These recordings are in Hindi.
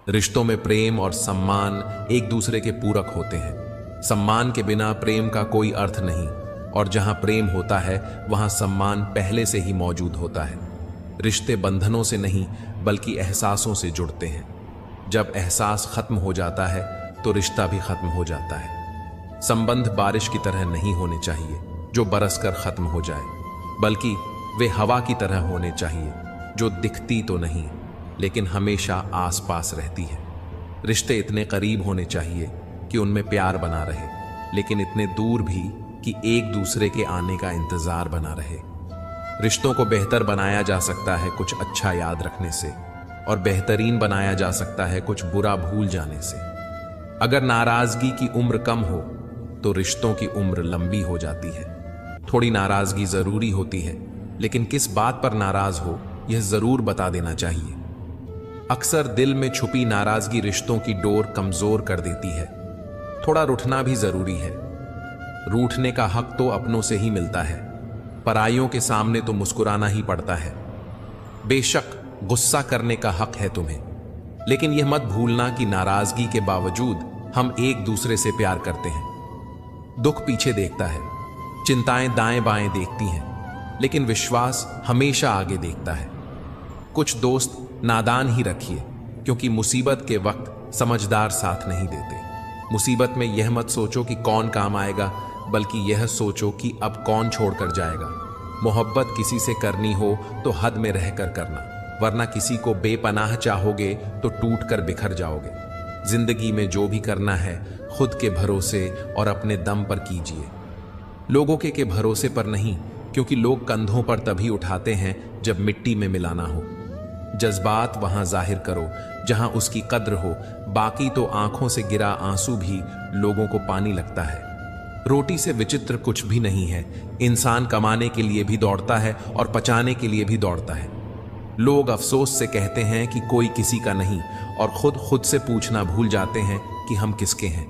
रिश्तों में प्रेम और सम्मान एक दूसरे के पूरक होते हैं। सम्मान के बिना प्रेम का कोई अर्थ नहीं, और जहां प्रेम होता है वहां सम्मान पहले से ही मौजूद होता है। रिश्ते बंधनों से नहीं बल्कि एहसासों से जुड़ते हैं। जब एहसास खत्म हो जाता है तो रिश्ता भी खत्म हो जाता है। संबंध बारिश की तरह नहीं होने चाहिए जो बरसकर खत्म हो जाए, बल्कि वे हवा की तरह होने चाहिए जो दिखती तो नहीं लेकिन हमेशा आसपास रहती है। रिश्ते इतने करीब होने चाहिए कि उनमें प्यार बना रहे, लेकिन इतने दूर भी कि एक दूसरे के आने का इंतजार बना रहे। रिश्तों को बेहतर बनाया जा सकता है कुछ अच्छा याद रखने से, और बेहतरीन बनाया जा सकता है कुछ बुरा भूल जाने से। अगर नाराजगी की उम्र कम हो तो रिश्तों की उम्र लंबी हो जाती है। थोड़ी नाराजगी जरूरी होती है, लेकिन किस बात पर नाराज हो यह जरूर बता देना चाहिए। अक्सर दिल में छुपी नाराजगी रिश्तों की डोर कमजोर कर देती है। थोड़ा रूठना भी जरूरी है। रूठने का हक तो अपनों से ही मिलता है, पराइयों के सामने तो मुस्कुराना ही पड़ता है। बेशक गुस्सा करने का हक है तुम्हें, लेकिन यह मत भूलना कि नाराजगी के बावजूद हम एक दूसरे से प्यार करते हैं। दुख पीछे देखता है, चिंताएं दाएं बाएं देखती हैं, लेकिन विश्वास हमेशा आगे देखता है। कुछ दोस्त नादान ही रखिए, क्योंकि मुसीबत के वक्त समझदार साथ नहीं देते। मुसीबत में यह मत सोचो कि कौन काम आएगा, बल्कि यह सोचो कि अब कौन छोड़कर जाएगा। मोहब्बत किसी से करनी हो तो हद में रहकर करना, वरना किसी को बेपनाह चाहोगे तो टूट कर बिखर जाओगे। जिंदगी में जो भी करना है खुद के भरोसे और अपने दम पर कीजिए, लोगों के भरोसे पर नहीं, क्योंकि लोग कंधों पर तभी उठाते हैं जब मिट्टी में मिलाना हो। जज्बात वहां जाहिर करो जहां उसकी कद्र हो, बाकी तो आंखों से गिरा आंसू भी लोगों को पानी लगता है। रोटी से विचित्र कुछ भी नहीं है। इंसान कमाने के लिए भी दौड़ता है और पचाने के लिए भी दौड़ता है। लोग अफसोस से कहते हैं कि कोई किसी का नहीं, और खुद से पूछना भूल जाते हैं कि हम किसके हैं।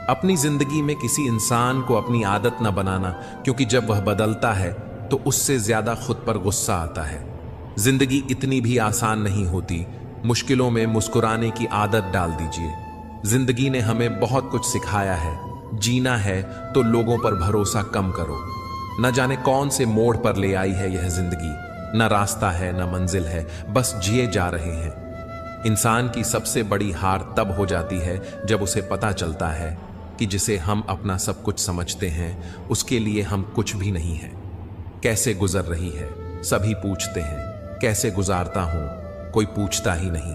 अपनी जिंदगी में किसी इंसान को अपनी आदत न बनाना, क्योंकि जब वह बदलता है तो उससे ज्यादा खुद पर गुस्सा आता है। जिंदगी इतनी भी आसान नहीं होती। मुश्किलों में मुस्कुराने की आदत डाल दीजिए। जिंदगी ने हमें बहुत कुछ सिखाया है। जीना है तो लोगों पर भरोसा कम करो। न जाने कौन से मोड़ पर ले आई है यह जिंदगी। न रास्ता है न मंजिल है, बस जिए जा रहे हैं। इंसान की सबसे बड़ी हार तब हो जाती है जब उसे पता चलता है कि जिसे हम अपना सब कुछ समझते हैं उसके लिए हम कुछ भी नहीं है। कैसे गुजर रही है सभी पूछते हैं, कैसे गुजारता हूं कोई पूछता ही नहीं।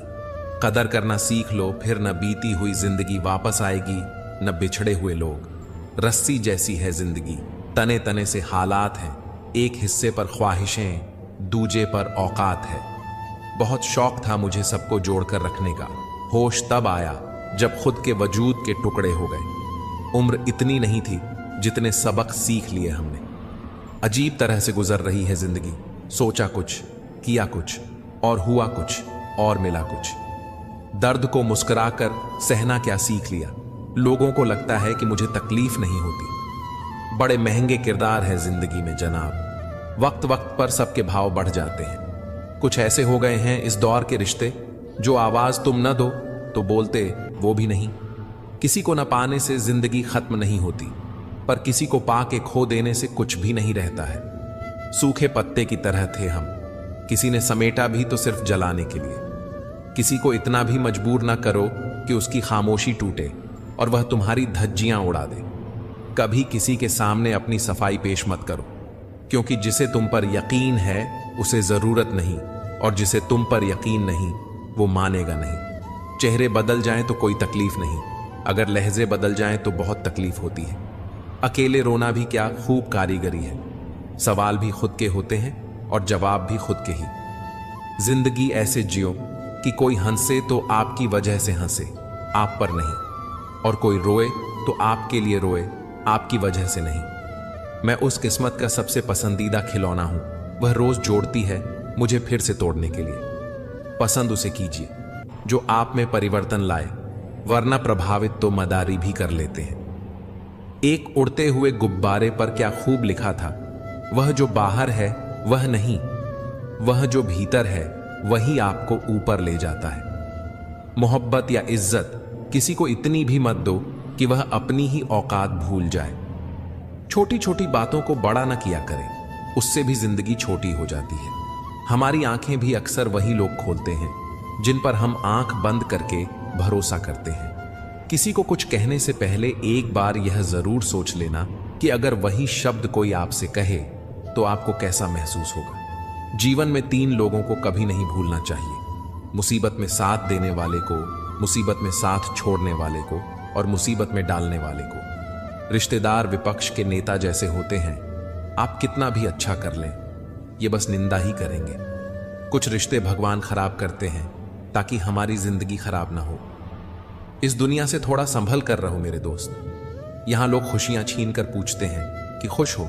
कदर करना सीख लो, फिर न बीती हुई जिंदगी वापस आएगी, न बिछड़े हुए लोग। रस्सी जैसी है जिंदगी, तने तने से हालात हैं। एक हिस्से पर ख्वाहिशें, दूजे पर औकात है। बहुत शौक था मुझे सबको जोड़कर रखने का। होश तब आया जब खुद के वजूद के टुकड़े हो गए। उम्र इतनी नहीं थी जितने सबक सीख लिए हमने। अजीब तरह से गुजर रही है जिंदगी। सोचा कुछ, किया कुछ, और हुआ कुछ, और मिला कुछ। दर्द को मुस्कुराकर सहना क्या सीख लिया। लोगों को लगता है कि मुझे तकलीफ नहीं होती। बड़े महंगे किरदार है जिंदगी में जनाब। वक्त वक्त पर सबके भाव बढ़ जाते हैं। कुछ ऐसे हो गए हैं इस दौर के रिश्ते, जो आवाज तुम न दो तो बोलते वो भी नहीं। किसी को न पाने से जिंदगी खत्म नहीं होती, पर किसी को पाके खो देने से कुछ भी नहीं रहता है। सूखे पत्ते की तरह थे हम, किसी ने समेटा भी तो सिर्फ जलाने के लिए। किसी को इतना भी मजबूर ना करो कि उसकी खामोशी टूटे और वह तुम्हारी धज्जियां उड़ा दे। कभी किसी के सामने अपनी सफाई पेश मत करो, क्योंकि जिसे तुम पर यकीन है उसे जरूरत नहीं, और जिसे तुम पर यकीन नहीं वो मानेगा नहीं। चेहरे बदल जाएं तो कोई तकलीफ नहीं, अगर लहजे बदल जाएं तो बहुत तकलीफ होती है। अकेले रोना भी क्या खूब कारीगरी है। सवाल भी खुद के होते हैं और जवाब भी खुद के ही। जिंदगी ऐसे जियो कि कोई हंसे तो आपकी वजह से हंसे, आप पर नहीं, और कोई रोए तो आपके लिए रोए, आपकी वजह से नहीं। मैं उस किस्मत का सबसे पसंदीदा खिलौना हूं, वह रोज जोड़ती है मुझे फिर से तोड़ने के लिए। पसंद उसे कीजिए जो आप में परिवर्तन लाए, वरना प्रभावित तो मदारी भी कर लेते हैं। एक उड़ते हुए गुब्बारे पर क्या खूब लिखा था, वह जो बाहर है वह नहीं, वह जो भीतर है वही आपको ऊपर ले जाता है। मोहब्बत या इज्जत किसी को इतनी भी मत दो कि वह अपनी ही औकात भूल जाए। छोटी छोटी बातों को बड़ा न किया करें, उससे भी जिंदगी छोटी हो जाती है। हमारी आंखें भी अक्सर वही लोग खोलते हैं जिन पर हम आंख बंद करके भरोसा करते हैं। किसी को कुछ कहने से पहले एक बार यह जरूर सोच लेना कि अगर वही शब्द कोई आपसे कहे तो आपको कैसा महसूस होगा। जीवन में 3 लोगों को कभी नहीं भूलना चाहिए: मुसीबत में साथ देने वाले को, मुसीबत में साथ छोड़ने वाले को और मुसीबत में डालने वाले को। रिश्तेदार विपक्ष के नेता जैसे होते हैं, आप कितना भी अच्छा कर लें, ये बस निंदा ही करेंगे। कुछ रिश्ते भगवान खराब करते हैं ताकि हमारी जिंदगी खराब ना हो। इस दुनिया से थोड़ा संभल कर रहो मेरे दोस्त। यहां लोग खुशियां छीन कर पूछते हैं कि खुश हो।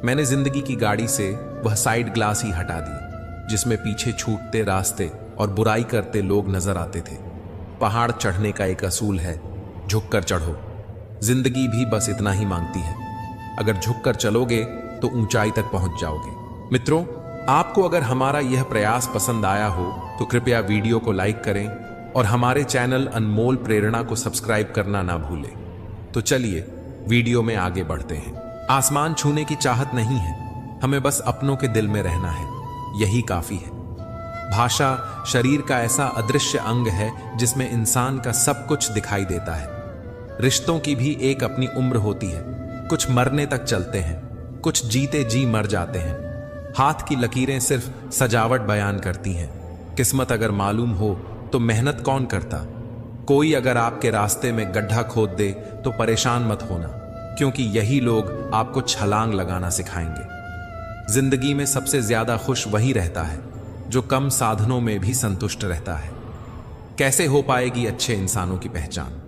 मैंने जिंदगी की गाड़ी से वह साइड ग्लास ही हटा दी जिसमें पीछे छूटते रास्ते और बुराई करते लोग नजर आते थे। पहाड़ चढ़ने का एक असूल है, झुककर चढ़ो। जिंदगी भी बस इतना ही मांगती है। अगर झुककर चलोगे तो ऊंचाई तक पहुंच जाओगे। मित्रों, आपको अगर हमारा यह प्रयास पसंद आया हो तो कृपया वीडियो को लाइक करें और हमारे चैनल अनमोल प्रेरणा को सब्सक्राइब करना ना भूलें। तो चलिए वीडियो में आगे बढ़ते हैं। आसमान छूने की चाहत नहीं है, हमें बस अपनों के दिल में रहना है, यही काफी है। भाषा शरीर का ऐसा अदृश्य अंग है जिसमें इंसान का सब कुछ दिखाई देता है। रिश्तों की भी एक अपनी उम्र होती है। कुछ मरने तक चलते हैं, कुछ जीते जी मर जाते हैं। हाथ की लकीरें सिर्फ सजावट बयान करती हैं। किस्मत अगर मालूम हो तो मेहनत कौन करता। कोई अगर आपके रास्ते में गड्ढा खोद दे तो परेशान मत होना, क्योंकि यही लोग आपको छलांग लगाना सिखाएंगे। जिंदगी में सबसे ज्यादा खुश वही रहता है जो कम साधनों में भी संतुष्ट रहता है। कैसे हो पाएगी अच्छे इंसानों की पहचान?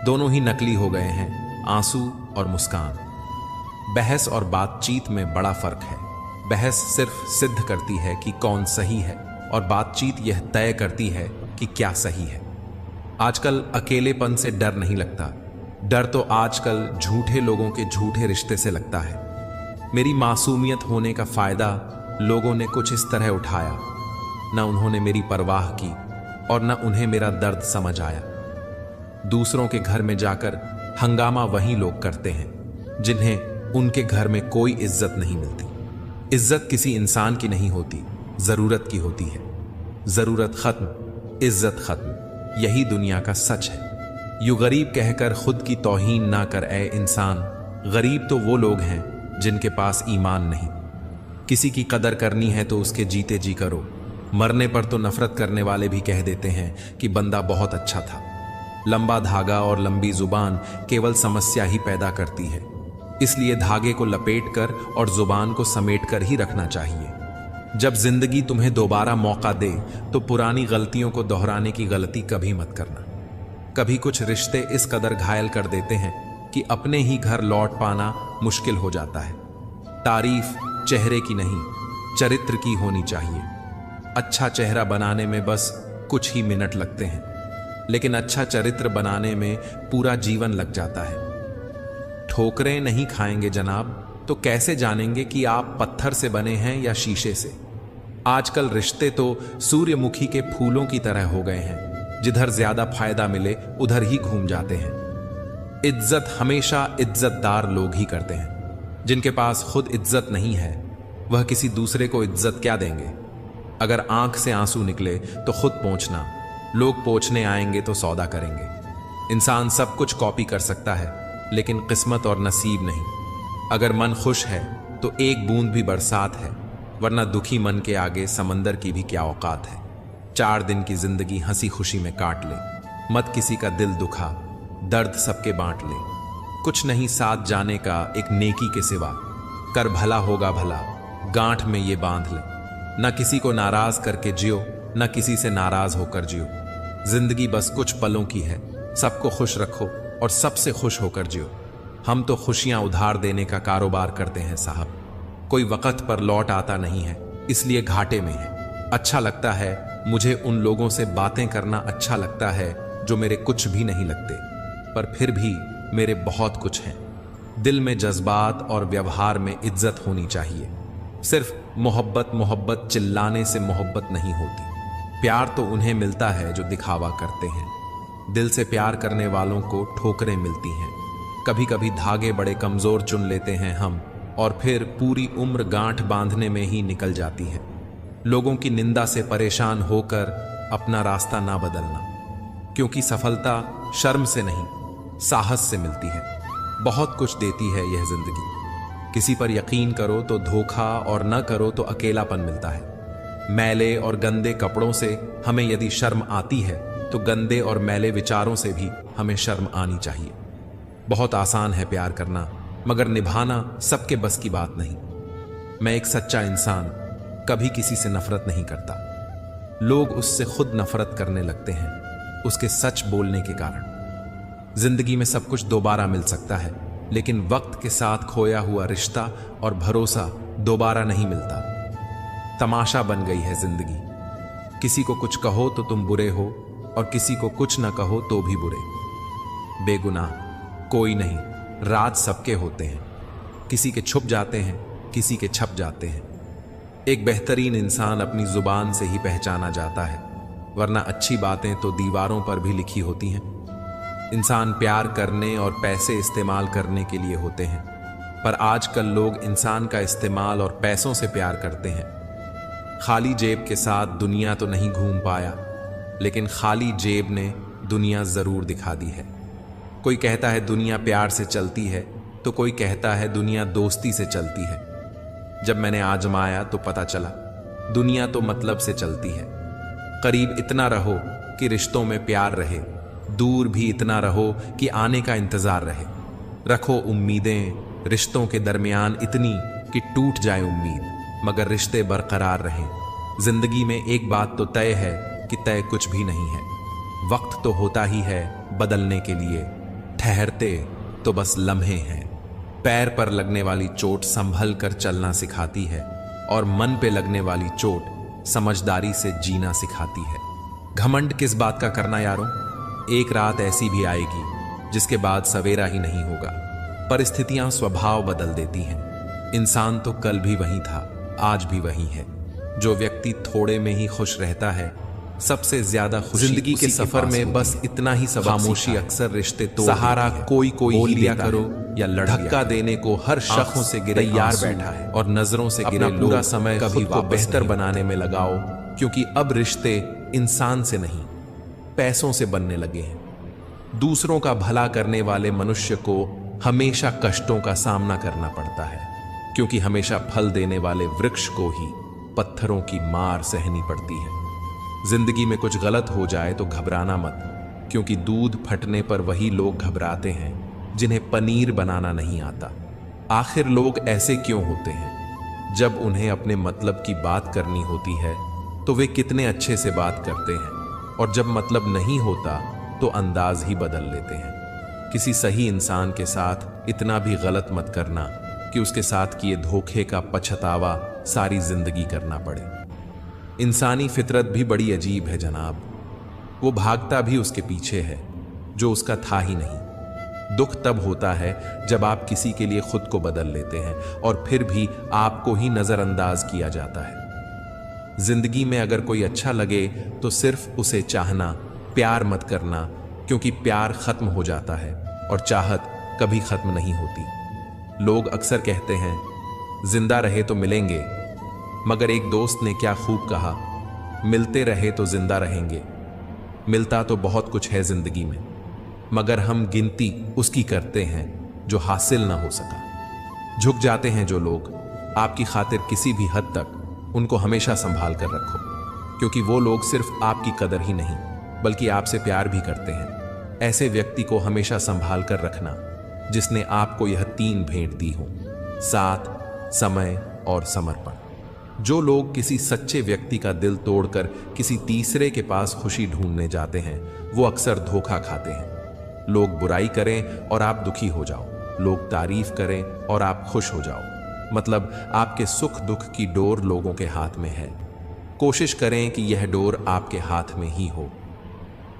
दोनों ही नकली हो गए हैं, आंसू और मुस्कान। बहस और बातचीत में बड़ा फर्क है। बहस सिर्फ सिद्ध करती है कि कौन सही है और बातचीत यह तय करती है कि क्या सही है। आजकल अकेलेपन से डर नहीं लगता, डर तो आजकल झूठे लोगों के झूठे रिश्ते से लगता है। मेरी मासूमियत होने का फायदा लोगों ने कुछ इस तरह उठाया, न उन्होंने मेरी परवाह की और न उन्हें मेरा दर्द समझ आया। दूसरों के घर में जाकर हंगामा वही लोग करते हैं जिन्हें उनके घर में कोई इज्जत नहीं मिलती। इज्जत किसी इंसान की नहीं होती, जरूरत की होती है। जरूरत खत्म, इज्जत खत्म, यही दुनिया का सच है। यूं गरीब कहकर खुद की तौहीन ना कर ए इंसान। गरीब तो वो लोग हैं जिनके पास ईमान नहीं। किसी की कदर करनी है तो उसके जीते जी करो। मरने पर तो नफरत करने वाले भी कह देते हैं कि बंदा बहुत अच्छा था। लंबा धागा और लंबी जुबान केवल समस्या ही पैदा करती है। इसलिए धागे को लपेटकर और जुबान को समेटकर ही रखना चाहिए। जब जिंदगी तुम्हें दोबारा मौका दे तो पुरानी गलतियों को दोहराने की गलती कभी मत करना। कभी कुछ रिश्ते इस कदर घायल कर देते हैं कि अपने ही घर लौट पाना मुश्किल हो जाता है। तारीफ चेहरे की नहीं, चरित्र की होनी चाहिए। अच्छा चेहरा बनाने में बस कुछ ही मिनट लगते हैं, लेकिन अच्छा चरित्र बनाने में पूरा जीवन लग जाता है। ठोकरें नहीं खाएंगे जनाब तो कैसे जानेंगे कि आप पत्थर से बने हैं या शीशे से। आजकल रिश्ते तो सूर्यमुखी के फूलों की तरह हो गए हैं, जिधर ज्यादा फायदा मिले उधर ही घूम जाते हैं। इज्जत हमेशा इज्जतदार लोग ही करते हैं। जिनके पास खुद इज्जत नहीं है वह किसी दूसरे को इज्जत क्या देंगे। अगर आंख से आंसू निकले तो खुद पोंछना, लोग पोंछने आएंगे तो सौदा करेंगे। इंसान सब कुछ कॉपी कर सकता है लेकिन किस्मत और नसीब नहीं। अगर मन खुश है तो एक बूंद भी बरसात है, वरना दुखी मन के आगे समंदर की भी क्या औकात है। 4 दिन की जिंदगी हंसी खुशी में काट ले, मत किसी का दिल दुखा, दर्द सबके बांट ले। कुछ नहीं साथ जाने का एक नेकी के सिवा, कर भला होगा भला, गांठ में ये बांध ले। न किसी को नाराज करके जियो, न किसी से नाराज होकर जियो। जिंदगी बस कुछ पलों की है, सबको खुश रखो और सबसे खुश होकर जियो। हम तो खुशियां उधार देने का कारोबार करते हैं साहब। कोई वक्त पर लौट आता नहीं है, इसलिए घाटे में है। अच्छा लगता है मुझे उन लोगों से बातें करना, अच्छा लगता है जो मेरे कुछ भी नहीं लगते, पर फिर भी मेरे बहुत कुछ हैं। दिल में जज्बात और व्यवहार में इज्जत होनी चाहिए। सिर्फ मोहब्बत मोहब्बत चिल्लाने से मोहब्बत नहीं होती। प्यार तो उन्हें मिलता है जो दिखावा करते हैं। दिल से प्यार करने वालों को ठोकरें मिलती हैं। कभी कभी धागे बड़े कमजोर चुन लेते हैं हम, और फिर पूरी उम्र गांठ बांधने में ही निकल जाती है। लोगों की निंदा से परेशान होकर अपना रास्ता ना बदलना, क्योंकि सफलता शर्म से नहीं, साहस से मिलती है। बहुत कुछ देती है यह जिंदगी। किसी पर यकीन करो तो धोखा, और न करो तो अकेलापन मिलता है। मैले और गंदे कपड़ों से हमें यदि शर्म आती है, तो गंदे और मैले विचारों से भी हमें शर्म आनी चाहिए। बहुत आसान है प्यार करना, मगर निभाना सबके बस की बात नहीं। मैं एक सच्चा इंसान कभी किसी से नफरत नहीं करता। लोग उससे खुद नफरत करने लगते हैं, उसके सच बोलने के कारण। जिंदगी में सब कुछ दोबारा मिल सकता है, लेकिन वक्त के साथ खोया हुआ रिश्ता और भरोसा दोबारा नहीं मिलता। तमाशा बन गई है जिंदगी। किसी को कुछ कहो तो तुम बुरे हो, और किसी को कुछ न कहो तो भी बुरे। बेगुनाह कोई नहीं, राज सबके होते हैं। किसी के छुप जाते हैं, किसी के छप जाते हैं। एक बेहतरीन इंसान अपनी जुबान से ही पहचाना जाता है, वरना अच्छी बातें तो दीवारों पर भी लिखी होती हैं। इंसान प्यार करने और पैसे इस्तेमाल करने के लिए होते हैं, पर आजकल लोग इंसान का इस्तेमाल और पैसों से प्यार करते हैं। खाली जेब के साथ दुनिया तो नहीं घूम पाया, लेकिन खाली जेब ने दुनिया जरूर दिखा दी है। कोई कहता है दुनिया प्यार से चलती है, तो कोई कहता है दुनिया दोस्ती से चलती है। जब मैंने आजमाया तो पता चला दुनिया तो मतलब से चलती है। करीब इतना रहो कि रिश्तों में प्यार रहे, दूर भी इतना रहो कि आने का इंतजार रहे। रखो उम्मीदें रिश्तों के दरमियान इतनी कि टूट जाए उम्मीद, मगर रिश्ते बरकरार रहें। जिंदगी में एक बात तो तय है कि तय कुछ भी नहीं है। वक्त तो होता ही है बदलने के लिए, ठहरते तो बस लम्हे हैं। पैर पर लगने वाली चोट संभल कर चलना सिखाती है, और मन पे लगने वाली चोट समझदारी से जीना सिखाती है। घमंड किस बात का करना यारों? एक रात ऐसी भी आएगी जिसके बाद सवेरा ही नहीं होगा। परिस्थितियां स्वभाव बदल देती हैं। इंसान तो कल भी वही था, आज भी वही है। जो व्यक्ति थोड़े में ही खुश रहता है, सबसे ज्यादा खुशी जिंदगी के सफर में बस इतना ही सबक खामोशी अक्सर रिश्ते तोड़ सहारा कोई ही लिया करो या धक्का देने को हर शख्स से गिरे तैयार बैठा है, और नजरों से गिरे पूरा समय कभी को बेहतर बनाने में लगाओ, क्योंकि अब रिश्ते इंसान से नहीं पैसों से बनने लगे हैं। दूसरों का भला करने वाले मनुष्य को हमेशा कष्टों का सामना करना पड़ता है, क्योंकि हमेशा फल देने वाले वृक्ष को ही पत्थरों की मार सहनी पड़ती है। जिंदगी में कुछ गलत हो जाए तो घबराना मत, क्योंकि दूध फटने पर वही लोग घबराते हैं जिन्हें पनीर बनाना नहीं आता। आखिर लोग ऐसे क्यों होते हैं? जब उन्हें अपने मतलब की बात करनी होती है तो वे कितने अच्छे से बात करते हैं, और जब मतलब नहीं होता तो अंदाज ही बदल लेते हैं। किसी सही इंसान के साथ इतना भी गलत मत करना कि उसके साथ किए धोखे का पछतावा सारी जिंदगी करना पड़े। इंसानी फितरत भी बड़ी अजीब है जनाब। वो भागता भी उसके पीछे है जो उसका था ही नहीं। दुख तब होता है जब आप किसी के लिए खुद को बदल लेते हैं, और फिर भी आपको ही नजरअंदाज किया जाता है। जिंदगी में अगर कोई अच्छा लगे तो सिर्फ उसे चाहना, प्यार मत करना, क्योंकि प्यार खत्म हो जाता है और चाहत कभी खत्म नहीं होती। लोग अक्सर कहते हैं जिंदा रहे तो मिलेंगे, मगर एक दोस्त ने क्या खूब कहा, मिलते रहे तो जिंदा रहेंगे। मिलता तो बहुत कुछ है जिंदगी में, मगर हम गिनती उसकी करते हैं जो हासिल ना हो सका। झुक जाते हैं जो लोग आपकी खातिर किसी भी हद तक, उनको हमेशा संभाल कर रखो, क्योंकि वो लोग सिर्फ आपकी कदर ही नहीं बल्कि आपसे प्यार भी करते हैं। ऐसे व्यक्ति को हमेशा संभाल कर रखना जिसने आपको यह 3 भेंट दी हो: साथ, समय और समर्पण। जो लोग किसी सच्चे व्यक्ति का दिल तोड़कर किसी तीसरे के पास खुशी ढूंढने जाते हैं, वो अक्सर धोखा खाते हैं। लोग बुराई करें और आप दुखी हो जाओ, लोग तारीफ करें और आप खुश हो जाओ। मतलब आपके सुख दुख की डोर लोगों के हाथ में है। कोशिश करें कि यह डोर आपके हाथ में ही हो।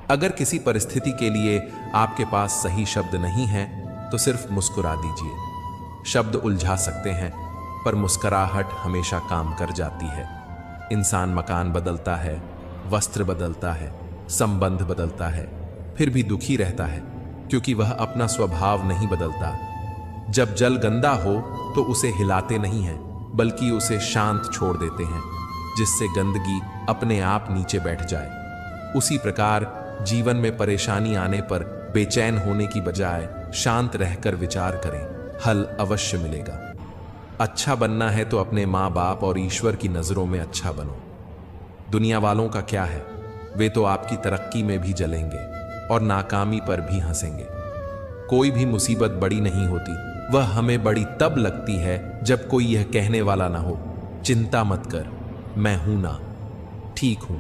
अगर किसी परिस्थिति के लिए आपके पास सही शब्द नहीं है तो सिर्फ मुस्कुरा दीजिए। शब्द उलझा सकते हैं, पर मुस्कुराहट हमेशा काम कर जाती है। इंसान मकान बदलता है वस्त्र बदलता है, संबंध बदलता है, फिर भी दुखी रहता है क्योंकि वह अपना स्वभाव नहीं बदलता। जब जल गंदा हो तो उसे हिलाते नहीं हैं, बल्कि उसे शांत छोड़ देते हैं, जिससे गंदगी अपने आप नीचे बैठ जाए। उसी प्रकार जीवन में परेशानी आने पर बेचैन होने की बजाय शांत रहकर विचार करें, हल अवश्य मिलेगा। अच्छा बनना है तो अपने माँ बाप और ईश्वर की नजरों में अच्छा बनो। दुनिया वालों का क्या है, वे तो आपकी तरक्की में भी जलेंगे और नाकामी पर भी हंसेंगे। कोई भी मुसीबत बड़ी नहीं होती, वह हमें बड़ी तब लगती है जब कोई यह कहने वाला ना हो, चिंता मत कर, मैं हूं ना, ठीक हूं।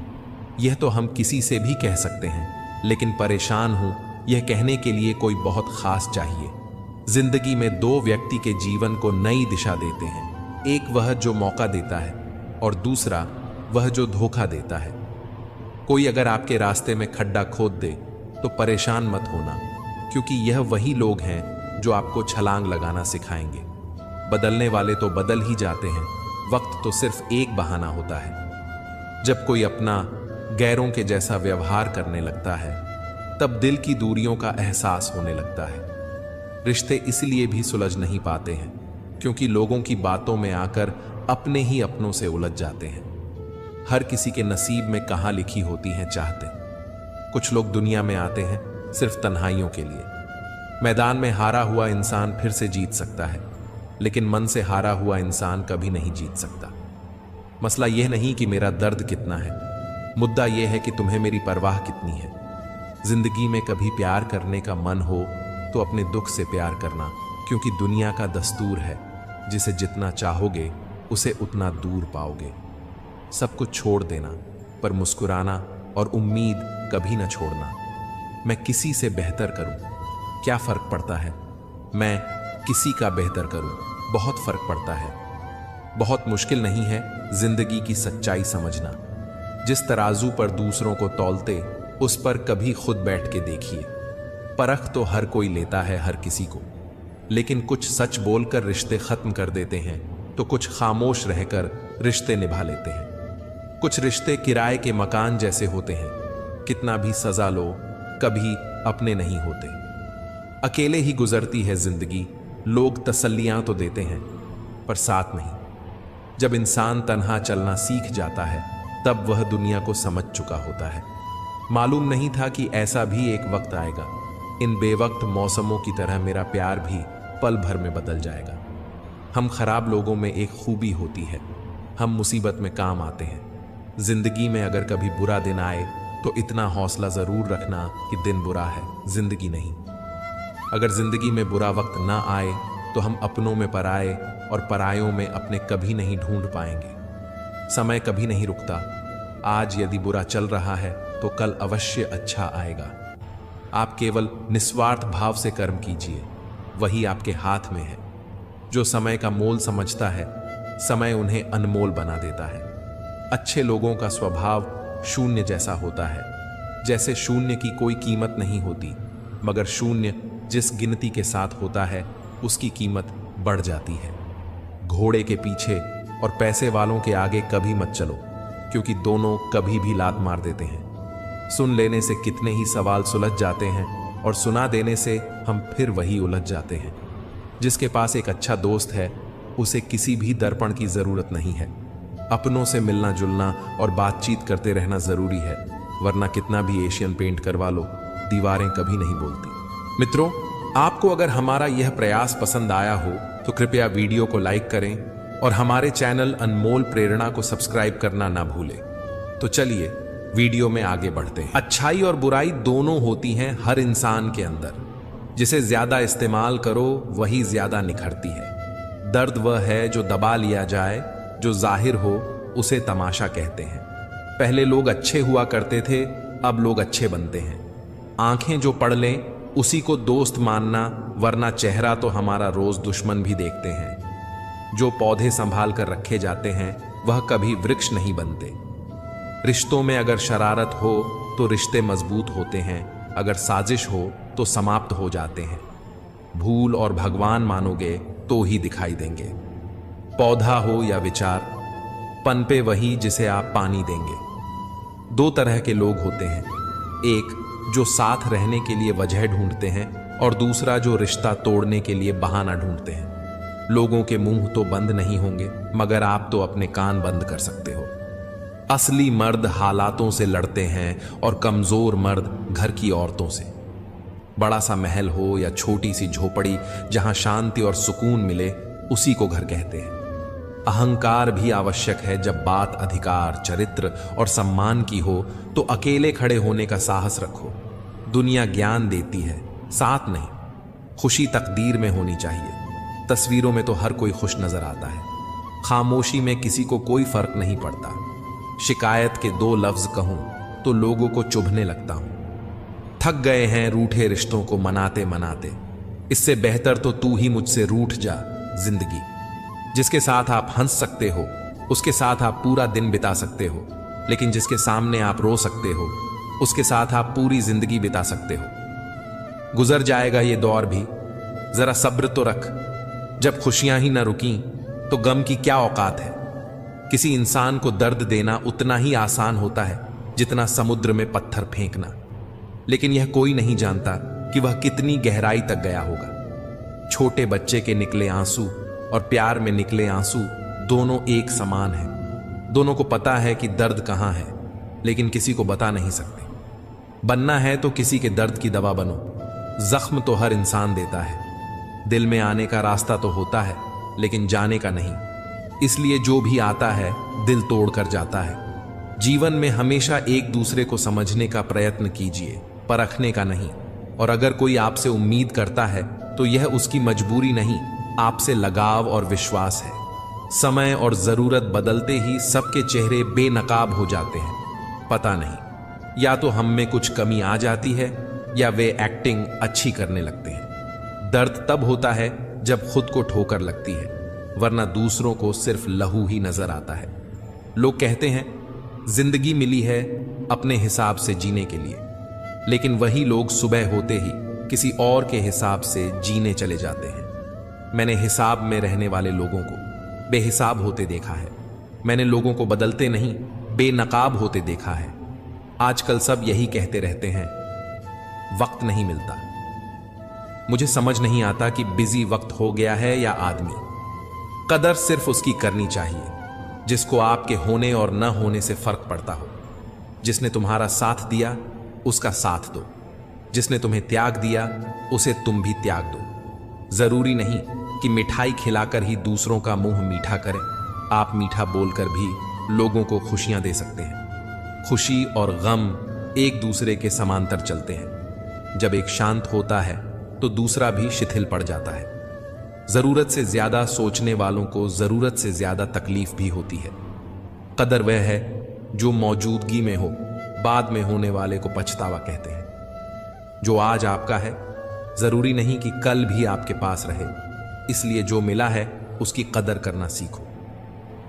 यह तो हम किसी से भी कह सकते हैं, लेकिन परेशान हूं यह कहने के लिए कोई बहुत खास चाहिए। जिंदगी में दो व्यक्ति के जीवन को नई दिशा देते हैं, एक वह जो मौका देता है और दूसरा वह जो धोखा देता है। कोई अगर आपके रास्ते में खड्डा खोद दे तो परेशान मत होना, क्योंकि यह वही लोग हैं जो आपको छलांग लगाना सिखाएंगे। बदलने वाले तो बदल ही जाते हैं, वक्त तो सिर्फ एक बहाना होता है। जब कोई अपना गैरों के जैसा व्यवहार करने लगता है, तब दिल की दूरियों का एहसास होने लगता है। रिश्ते इसलिए भी सुलझ नहीं पाते हैं क्योंकि लोगों की बातों में आकर अपने ही अपनों से उलझ जाते हैं। हर किसी के नसीब में कहां लिखी होती हैं चाहते। कुछ लोग दुनिया में आते हैं सिर्फ तन्हाइयों के लिए। मैदान में हारा हुआ इंसान फिर से जीत सकता है, लेकिन मन से हारा हुआ इंसान कभी नहीं जीत सकता। मसला यह नहीं कि मेरा दर्द कितना है, मुद्दा यह है कि तुम्हें मेरी परवाह कितनी है। जिंदगी में कभी प्यार करने का मन हो तो अपने दुख से प्यार करना, क्योंकि दुनिया का दस्तूर है, जिसे जितना चाहोगे उसे उतना दूर पाओगे। सब कुछ छोड़ देना, पर मुस्कुराना और उम्मीद कभी न छोड़ना। मैं किसी से बेहतर करूं, क्या फर्क पड़ता है। मैं किसी का बेहतर करूं, बहुत फर्क पड़ता है। बहुत मुश्किल नहीं है जिंदगी की सच्चाई समझना। जिस तराजू पर दूसरों को तौलते, उस पर कभी खुद बैठ के देखिए। परख तो हर कोई लेता है हर किसी को, लेकिन कुछ सच बोलकर रिश्ते खत्म कर देते हैं, तो कुछ खामोश रहकर रिश्ते निभा लेते हैं। कुछ रिश्ते किराए के मकान जैसे होते हैं, कितना भी सजा लो कभी अपने नहीं होते। अकेले ही गुजरती है जिंदगी, लोग तसल्लियां तो देते हैं पर साथ नहीं। जब इंसान तन्हा चलना सीख जाता है, तब वह दुनिया को समझ चुका होता है। मालूम नहीं था कि ऐसा भी एक वक्त आएगा। इन बेवक्त मौसमों की तरह मेरा प्यार भी पल भर में बदल जाएगा। हम खराब लोगों में एक खूबी होती है, हम मुसीबत में काम आते हैं। जिंदगी में अगर कभी बुरा दिन आए तो इतना हौसला जरूर रखना कि दिन बुरा है, जिंदगी नहीं। अगर जिंदगी में बुरा वक्त ना आए तो हम अपनों में पराए और परायों में अपने कभी नहीं ढूंढ पाएंगे। समय कभी नहीं रुकता। आज यदि बुरा चल रहा है तो कल अवश्य अच्छा आएगा। आप केवल निस्वार्थ भाव से कर्म कीजिए, वही आपके हाथ में है। जो समय का मोल समझता है, समय उन्हें अनमोल बना देता है। अच्छे लोगों का स्वभाव शून्य जैसा होता है, जैसे शून्य की कोई कीमत नहीं होती, मगर शून्य जिस गिनती के साथ होता है उसकी कीमत बढ़ जाती है। घोड़े के पीछे और पैसे वालों के आगे कभी मत चलो, क्योंकि दोनों कभी भी लात मार देते हैं। सुन लेने से कितने ही सवाल सुलझ जाते हैं और सुना देने से हम फिर वही उलझ जाते हैं। जिसके पास एक अच्छा दोस्त है, उसे किसी भी दर्पण की जरूरत नहीं है। अपनों से मिलना जुलना और बातचीत करते रहना जरूरी है, वरना कितना भी एशियन पेंट करवा लो, दीवारें कभी नहीं बोलती। मित्रों, आपको अगर हमारा यह प्रयास पसंद आया हो तो कृपया वीडियो को लाइक करें और हमारे चैनल अनमोल प्रेरणा को सब्सक्राइब करना ना भूलें। तो चलिए वीडियो में आगे बढ़ते हैं। अच्छाई और बुराई दोनों होती हैं हर इंसान के अंदर। जिसे ज्यादा इस्तेमाल करो वही ज्यादा निखरती है। दर्द वह है जो दबा लिया जाए, जो जाहिर हो उसे तमाशा कहते हैं। पहले लोग अच्छे हुआ करते थे, अब लोग अच्छे बनते हैं। आंखें जो पढ़ लें उसी को दोस्त मानना, वरना चेहरा तो हमारा रोज दुश्मन भी देखते हैं। जो पौधे संभाल कर रखे जाते हैं वह कभी वृक्ष नहीं बनते। रिश्तों में अगर शरारत हो तो रिश्ते मजबूत होते हैं, अगर साजिश हो तो समाप्त हो जाते हैं। भूल और भगवान मानोगे तो ही दिखाई देंगे। पौधा हो या विचार, पनपे वही जिसे आप पानी देंगे। दो तरह के लोग होते हैं, एक जो साथ रहने के लिए वजह ढूंढते हैं और दूसरा जो रिश्ता तोड़ने के लिए बहाना ढूंढते हैं। लोगों के मुंह तो बंद नहीं होंगे, मगर आप तो अपने कान बंद कर सकते हो। असली मर्द हालातों से लड़ते हैं और कमजोर मर्द घर की औरतों से। बड़ा सा महल हो या छोटी सी झोपड़ी, जहां शांति और सुकून मिले, उसी को घर कहते हैं। अहंकार भी आवश्यक है जब बात अधिकार, चरित्र और सम्मान की हो, तो अकेले खड़े होने का साहस रखो। दुनिया ज्ञान देती है, साथ नहीं। खुशी तकदीर में होनी चाहिए। तस्वीरों में तो हर कोई खुश नजर आता है, खामोशी में किसी को कोई फर्क नहीं पड़ता। शिकायत के दो लफ्ज कहूं तो लोगों को चुभने लगता हूं। थक गए हैं रूठे रिश्तों को मनाते मनाते, इससे बेहतर तो तू ही मुझसे रूठ जा। जिंदगी जिसके साथ आप हंस सकते हो, उसके साथ आप पूरा दिन बिता सकते हो, लेकिन जिसके सामने आप रो सकते हो, उसके साथ आप पूरी जिंदगी बिता सकते हो। गुजर जाएगा ये दौर भी, जरा सब्र तो रख। जब खुशियां ही ना रुकी तो गम की क्या औकात है। किसी इंसान को दर्द देना उतना ही आसान होता है जितना समुद्र में पत्थर फेंकना, लेकिन यह कोई नहीं जानता कि वह कितनी गहराई तक गया होगा। छोटे बच्चे के निकले आंसू और प्यार में निकले आंसू दोनों एक समान हैं। दोनों को पता है कि दर्द कहां है, लेकिन किसी को बता नहीं सकते। बनना है तो किसी के दर्द की दवा बनो। जख्म तो हर इंसान देता है। दिल में आने का रास्ता तो होता है, लेकिन जाने का नहीं। इसलिए जो भी आता है दिल तोड़ कर जाता है। जीवन में हमेशा एक दूसरे को समझने का प्रयत्न कीजिए, परखने का नहीं। और अगर कोई आपसे उम्मीद करता है तो यह उसकी मजबूरी नहीं, आपसे लगाव और विश्वास है। समय और जरूरत बदलते ही सबके चेहरे बेनकाब हो जाते हैं। पता नहीं, या तो हम में कुछ कमी आ जाती है या वे एक्टिंग अच्छी करने लगते हैं। दर्द तब होता है जब खुद को ठोकर लगती है, वरना दूसरों को सिर्फ लहू ही नजर आता है। लोग कहते हैं जिंदगी मिली है अपने हिसाब से जीने के लिए, लेकिन वही लोग सुबह होते ही किसी और के हिसाब से जीने चले जाते हैं। मैंने हिसाब में रहने वाले लोगों को बेहिसाब होते देखा है। मैंने लोगों को बदलते नहीं, बेनकाब होते देखा है। आजकल सब यही कहते रहते हैं, वक्त नहीं मिलता। मुझे समझ नहीं आता कि बिजी वक्त हो गया है या आदमी। कदर सिर्फ उसकी करनी चाहिए जिसको आपके होने और न होने से फर्क पड़ता हो। जिसने तुम्हारा साथ दिया उसका साथ दो, जिसने तुम्हें त्याग दिया उसे तुम भी त्याग दो। जरूरी नहीं कि मिठाई खिलाकर ही दूसरों का मुंह मीठा करें। आप मीठा बोलकर भी लोगों को खुशियां दे सकते हैं। खुशी और गम एक दूसरे के समांतर चलते हैं। जब एक शांत होता है तो दूसरा भी शिथिल पड़ जाता है। जरूरत से ज्यादा सोचने वालों को जरूरत से ज्यादा तकलीफ भी होती है। कदर वह है जो मौजूदगी में हो, बाद में होने वाले को पछतावा कहते हैं। जो आज आपका है जरूरी नहीं कि कल भी आपके पास रहे, इसलिए जो मिला है उसकी कदर करना सीखो।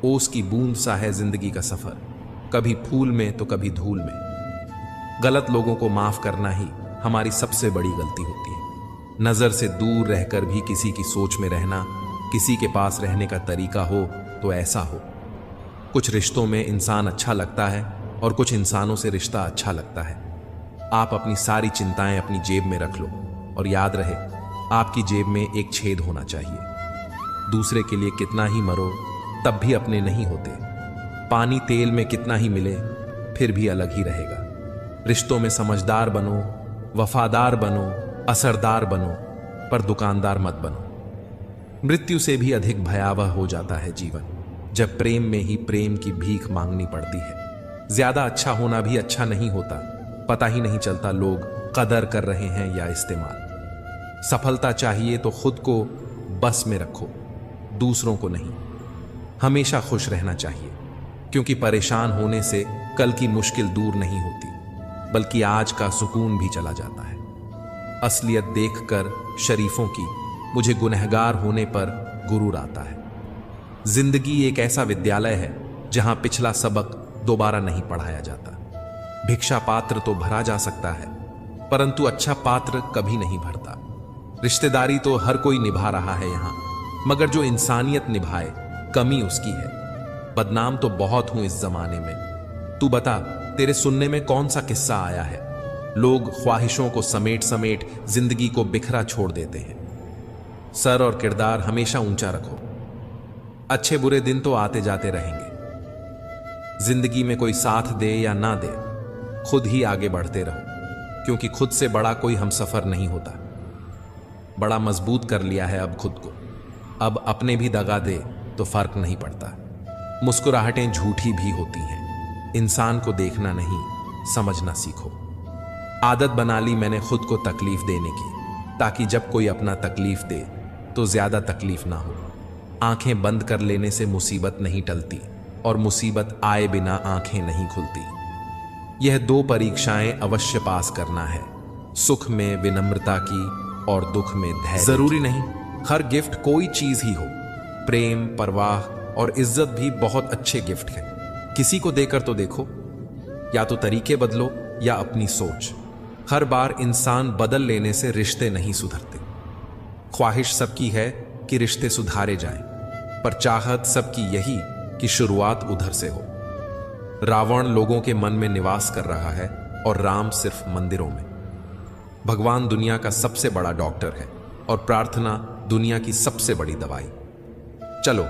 ओस की बूंद सा है जिंदगी का सफर, कभी फूल में तो कभी धूल में। गलत लोगों को माफ करना ही हमारी सबसे बड़ी गलती होती है। नजर से दूर रहकर भी किसी की सोच में रहना, किसी के पास रहने का तरीका हो तो ऐसा हो। कुछ रिश्तों में इंसान अच्छा लगता है और कुछ इंसानों से रिश्ता अच्छा लगता है। आप अपनी सारी चिंताएं अपनी जेब में रख लो और याद रहे, आपकी जेब में एक छेद होना चाहिए। दूसरे के लिए कितना ही मरो तब भी अपने नहीं होते। पानी तेल में कितना ही मिले फिर भी अलग ही रहेगा। रिश्तों में समझदार बनो, वफादार बनो, असरदार बनो, पर दुकानदार मत बनो। मृत्यु से भी अधिक भयावह हो जाता है जीवन, जब प्रेम में ही प्रेम की भीख मांगनी पड़ती है। ज्यादा अच्छा होना भी अच्छा नहीं होता। पता ही नहीं चलता लोग कदर कर रहे हैं या इस्तेमाल। सफलता चाहिए तो खुद को बस में रखो, दूसरों को नहीं। हमेशा खुश रहना चाहिए, क्योंकि परेशान होने से कल की मुश्किल दूर नहीं होती, बल्कि आज का सुकून भी चला जाता है। असलियत देखकर शरीफों की मुझे गुनहगार होने पर गुरूर आता है। जिंदगी एक ऐसा विद्यालय है जहां पिछला सबक दोबारा नहीं पढ़ाया जाता। भिक्षा पात्र तो भरा जा सकता है, परंतु अच्छा पात्र कभी नहीं भरता। रिश्तेदारी तो हर कोई निभा रहा है यहां, मगर जो इंसानियत निभाए कमी उसकी है। बदनाम तो बहुत हूं इस जमाने में, तू बता, तेरे सुनने में कौन सा किस्सा आया है? लोग ख्वाहिशों को समेट समेट जिंदगी को बिखरा छोड़ देते हैं। सर और किरदार हमेशा ऊंचा रखो। अच्छे बुरे दिन तो आते जाते रहेंगे। जिंदगी में कोई साथ दे या ना दे, खुद ही आगे बढ़ते रहो, क्योंकि खुद से बड़ा कोई हमसफर नहीं होता। बड़ा मजबूत कर लिया है अब खुद को, अब अपने भी दगा दे तो फर्क नहीं पड़ता। मुस्कुराहटें झूठी भी होती हैं, इंसान को देखना नहीं समझना सीखो। आदत बना ली मैंने खुद को तकलीफ देने की, ताकि जब कोई अपना तकलीफ दे तो ज्यादा तकलीफ ना हो। आंखें बंद कर लेने से मुसीबत नहीं टलती, और मुसीबत आए बिना आंखें नहीं खुलती। यह 2 परीक्षाएं अवश्य पास करना है, सुख में विनम्रता की और दुख में धैर्य। जरूरी नहीं हर गिफ्ट कोई चीज ही हो, प्रेम, परवाह और इज्जत भी बहुत अच्छे गिफ्ट हैं। किसी को देकर तो देखो। या तो तरीके बदलो या अपनी सोच। हर बार इंसान बदल लेने से रिश्ते नहीं सुधरते। ख्वाहिश सबकी है कि रिश्ते सुधारे जाएं, पर चाहत सबकी यही कि शुरुआत उधर से हो। रावण लोगों के मन में निवास कर रहा है और राम सिर्फ मंदिरों में। भगवान दुनिया का सबसे बड़ा डॉक्टर है और प्रार्थना दुनिया की सबसे बड़ी दवाई। चलो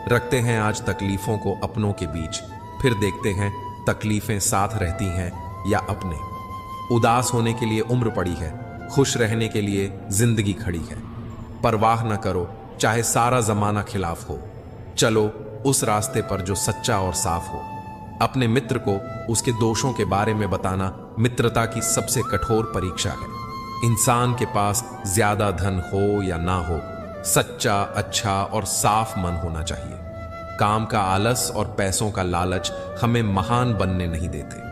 रखते हैं आज तकलीफों को अपनों के बीच, फिर देखते हैं तकलीफें साथ रहती हैं या अपने। उदास होने के लिए उम्र पड़ी है, खुश रहने के लिए जिंदगी खड़ी है। परवाह न करो चाहे सारा जमाना खिलाफ हो, चलो उस रास्ते पर जो सच्चा और साफ हो। अपने मित्र को उसके दोषों के बारे में बताना मित्रता की सबसे कठोर परीक्षा है। इंसान के पास ज्यादा धन हो या ना हो, सच्चा, अच्छा और साफ मन होना चाहिए। काम का आलस और पैसों का लालच हमें महान बनने नहीं देते।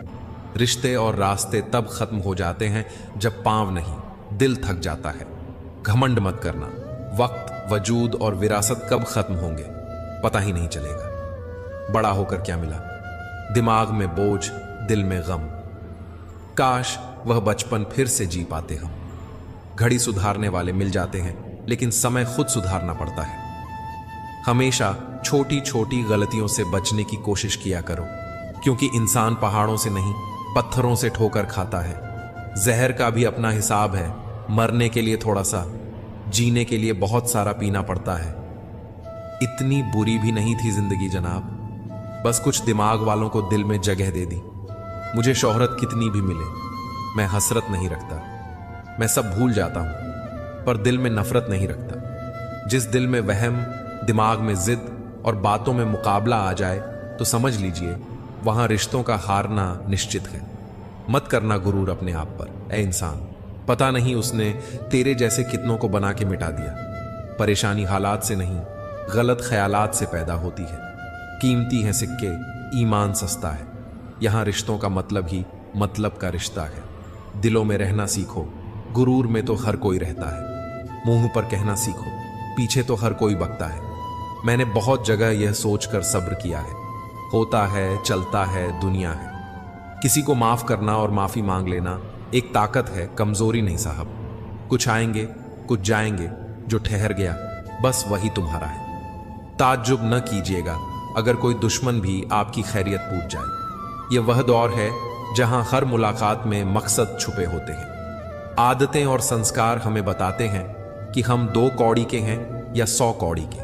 रिश्ते और रास्ते तब खत्म हो जाते हैं जब पांव नहीं, दिल थक जाता है। घमंड मत करना, वक्त, वजूद और विरासत कब खत्म होंगे पता ही नहीं चलेगा। बड़ा होकर क्या मिला? दिमाग में बोझ, दिल में गम। काश वह बचपन फिर से जी पाते हम। घड़ी सुधारने वाले मिल जाते हैं, लेकिन समय खुद सुधारना पड़ता है। हमेशा छोटी छोटी गलतियों से बचने की कोशिश किया करो, क्योंकि इंसान पहाड़ों से नहीं पत्थरों से ठोकर खाता है। जहर का भी अपना हिसाब है, मरने के लिए थोड़ा सा, जीने के लिए बहुत सारा पीना पड़ता है। इतनी बुरी भी नहीं थी जिंदगी जनाब, बस कुछ दिमाग वालों को दिल में जगह दे दी। मुझे शोहरत कितनी भी मिले, मैं हसरत नहीं रखता। मैं सब भूल जाता हूं, पर दिल में नफरत नहीं रखता। जिस दिल में वहम, दिमाग में जिद और बातों में मुकाबला आ जाए तो समझ लीजिए वहां रिश्तों का हारना निश्चित है। मत करना गुरूर अपने आप पर, ए इंसान। पता नहीं उसने तेरे जैसे कितनों को बना के मिटा दिया। परेशानी हालात से नहीं, गलत ख्यालात से पैदा होती है। कीमती हैं सिक्के, ईमान सस्ता है। यहां रिश्तों का मतलब ही मतलब का रिश्ता है। दिलों में रहना सीखो, गुरूर में तो हर कोई रहता है। मुंह पर कहना सीखो, पीछे तो हर कोई बकता है। मैंने बहुत जगह यह सोचकर सब्र किया है। होता है, चलता है, दुनिया है। किसी को माफ करना और माफी मांग लेना एक ताकत है, कमजोरी नहीं साहब। कुछ आएंगे, कुछ जाएंगे, जो ठहर गया बस वही तुम्हारा है। ताज्जुब न कीजिएगा अगर कोई दुश्मन भी आपकी खैरियत पूछ जाए। यह वह दौर है जहां हर मुलाकात में मकसद छुपे होते हैं। आदतें और संस्कार हमें बताते हैं कि हम 2 कौड़ी के हैं या 100 कौड़ी के।